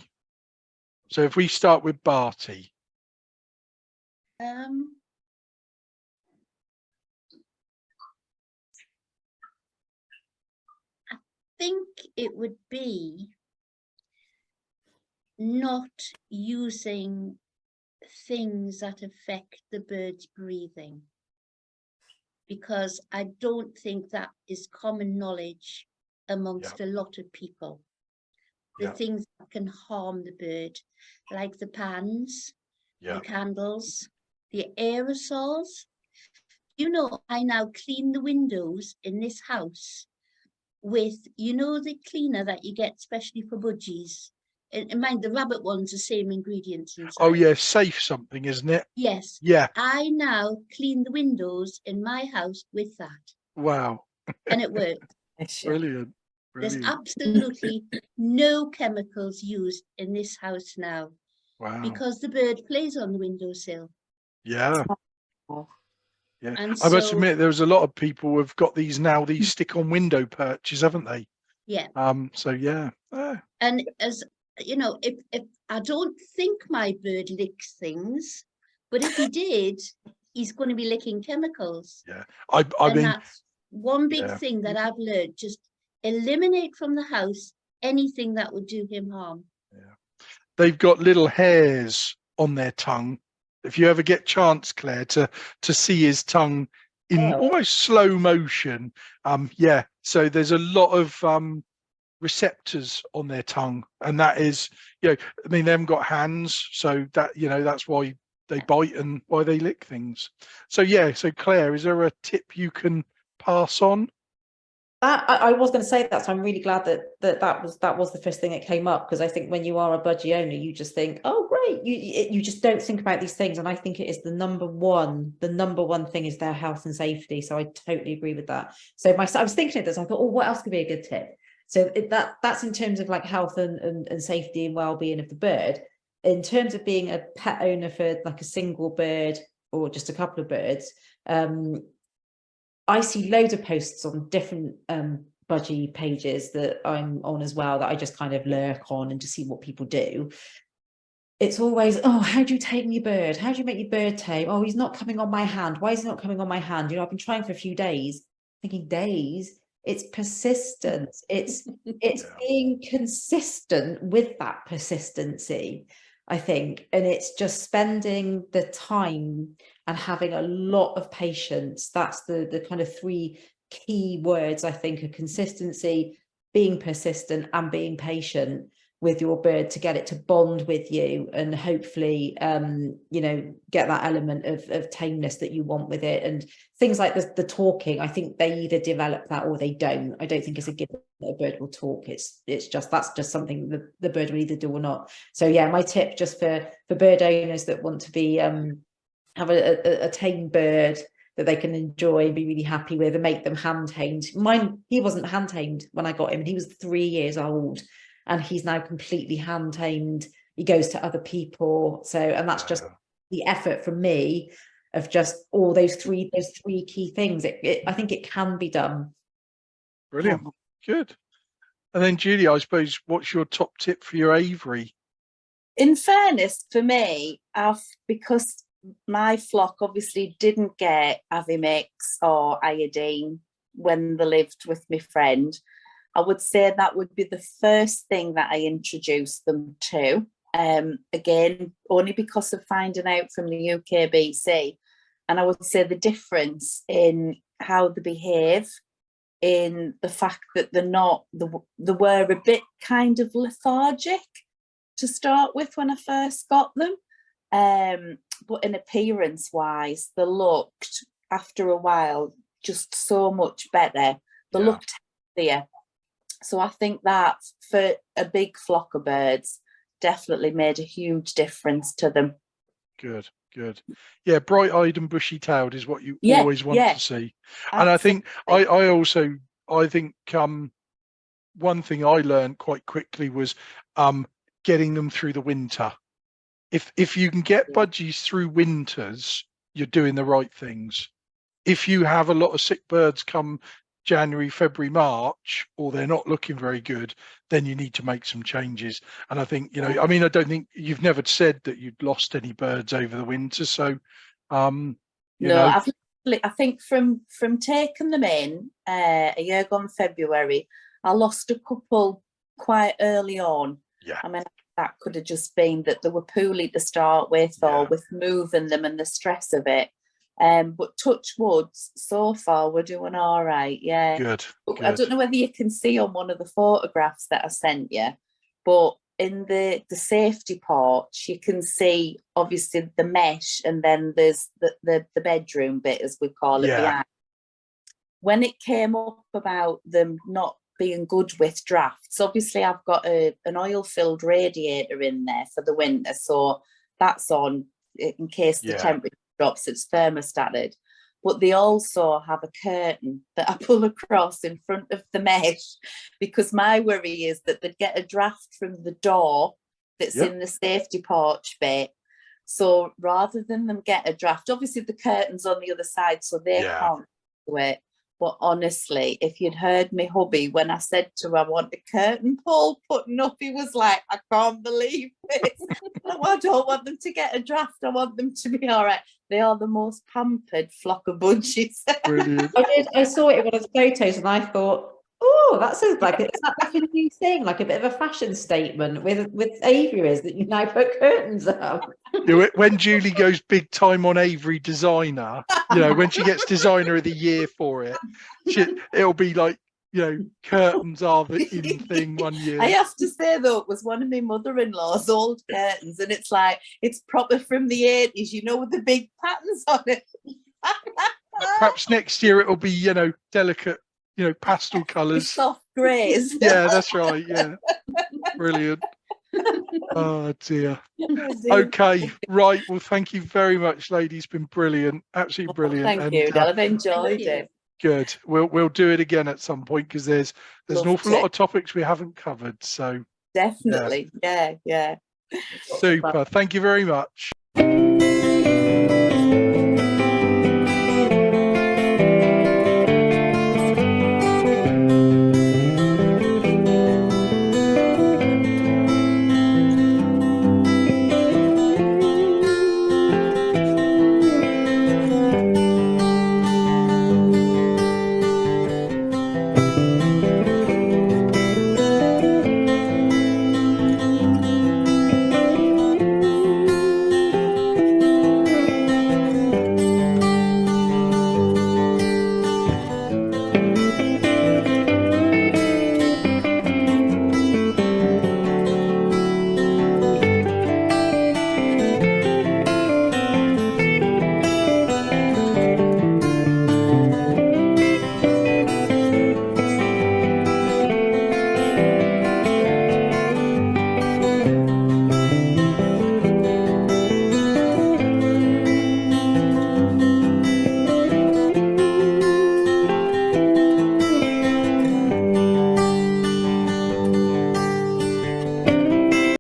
A: So if we start with Barty.
C: I think it would be not using things that affect the bird's breathing, because I don't think that is common knowledge amongst a lot of people. The things that can harm the bird, like the pans, the candles, the aerosols. You know, I now clean the windows in this house with, you know, the cleaner that you get especially for budgies. And mind, the rabbit one's the same ingredients inside.
A: Oh yeah, safe something, isn't it?
C: Yes.
A: Yeah.
C: I now clean the windows in my house with that.
A: Wow.
C: And it works.
A: Brilliant.
C: There's absolutely no chemicals used in this house now.
A: Wow.
C: Because the bird plays on the windowsill.
A: Yeah. Yeah,
C: And
A: I must
C: so,
A: admit, there's a lot of people who've got these now, these stick-on-window perches, haven't they?
C: yeah.
A: So yeah.
C: And as you know, if I don't think my bird licks things, but if he did, he's going to be licking chemicals.
A: Yeah, I
C: And
A: mean,
C: that's one big
A: yeah.
C: thing that I've learned. Just eliminate from the house anything that would do him harm.
A: They've got little hairs on their tongue. If you ever get chance, Claire, to see his tongue in
B: Oh.
A: almost slow motion, yeah. So there's a lot of receptors on their tongue, and that is, you know, I mean, they haven't got hands, so that, you know, that's why they bite and why they lick things. So yeah. So Claire, is there a tip you can pass on?
B: That I was going to say that, so I'm really glad that was the first thing that came up, because I think when you are a budgie owner, you just think, oh great, you just don't think about these things, and I think it is the number one thing is their health and safety. So I totally agree with that. So I was thinking of this, I thought, oh, what else could be a good tip? So that's in terms of like health and safety and well-being of the bird. In terms of being a pet owner for like a single bird or just a couple of birds, I see loads of posts on different budgie pages that I'm on as well, that I just kind of lurk on and to see what people do. It's always, oh, how do you tame your bird? How do you make your bird tame? Oh, he's not coming on my hand. Why is he not coming on my hand? You know, I've been trying for a few days. Thinking days? It's persistence. It's being consistent with that persistency, I think. And it's just spending the time and having a lot of patience. That's the kind of three key words, I think, are consistency, being persistent, and being patient with your bird to get it to bond with you, and hopefully you know, get that element of tameness that you want with it. And things like the talking, I think they either develop that or they don't. I don't think it's a given that a bird will talk. It's just, that's just something the bird will either do or not. So yeah, my tip just for bird owners that want to be have a tame bird that they can enjoy and be really happy with, and make them hand tamed. Mine, he wasn't hand tamed when I got him, and he was 3 years old, and he's now completely hand tamed. He goes to other people. So, and that's just the effort from me of just all those three key things. I think it can be done.
A: Brilliant. Good. And then Julie, I suppose, what's your top tip for your aviary?
D: In fairness, for me, because my flock obviously didn't get Avimix or iodine when they lived with my friend, I would say that would be the first thing that I introduced them to. Again, only because of finding out from the UKBC. And I would say the difference in how they behave, in the fact that they were a bit kind of lethargic to start with when I first got them. But in appearance wise, they looked, after a while, just so much better. They looked healthier. So I think that for a big flock of birds, definitely made a huge difference to them.
A: Good. Yeah, bright-eyed and bushy-tailed is what you always want to see. And I think I think one thing I learned quite quickly was getting them through the winter. If you can get budgies through winters, you're doing the right things. If you have a lot of sick birds come January, February, March, or they're not looking very good, then you need to make some changes. And I think, you know, I mean, I don't think you've never said that you'd lost any birds over the winter. So, you know.
D: I think from taking them in a year gone February, I lost a couple quite early on.
A: Yeah.
D: I mean, that could have just been that they were poorly to start with, or with moving them and the stress of it. But touch wood, so far we're doing all right. Yeah.
A: Good.
D: I don't know whether you can see on one of the photographs that I sent you, but in the safety porch, you can see obviously the mesh, and then there's the bedroom bit, as we call it, behind. When it came up about them not being good with drafts, obviously I've got an oil-filled radiator in there for the winter, so that's on in case the temperature drops, it's thermostated. But they also have a curtain that I pull across in front of the mesh, because my worry is that they'd get a draft from the door that's in the safety porch bit. So rather than them get a draft, obviously the curtain's on the other side, so they can't do it. But honestly, if you'd heard me hubby when I said to him I want a curtain pole putting up, he was like, I can't believe this. I don't want them to get a draft. I want them to be all right. They are the most pampered flock of budgies.
A: Brilliant.
B: I saw it in one of the photos and I thought, oh, that sounds like it's like a new thing, like a bit of a fashion statement with aviaries that you now put curtains up.
A: When Julie goes big time on Avery designer, when she gets designer of the year for it, it'll be like, curtains are the in thing one year.
D: I have to say though, it was one of my mother-in-law's old curtains, and it's like it's proper from the 80s, with the big patterns on it.
A: Perhaps next year it'll be, delicate, pastel colours.
D: Soft greys.
A: Yeah, that's right. Yeah. Brilliant. Oh dear. Okay, right. Well, thank you very much, ladies. Been brilliant. Absolutely brilliant.
D: Thank you. I've enjoyed it.
A: Good. We'll do it again at some point because there's an awful lot of topics we haven't covered. So
D: definitely. Yeah.
A: Super. Thank you very much.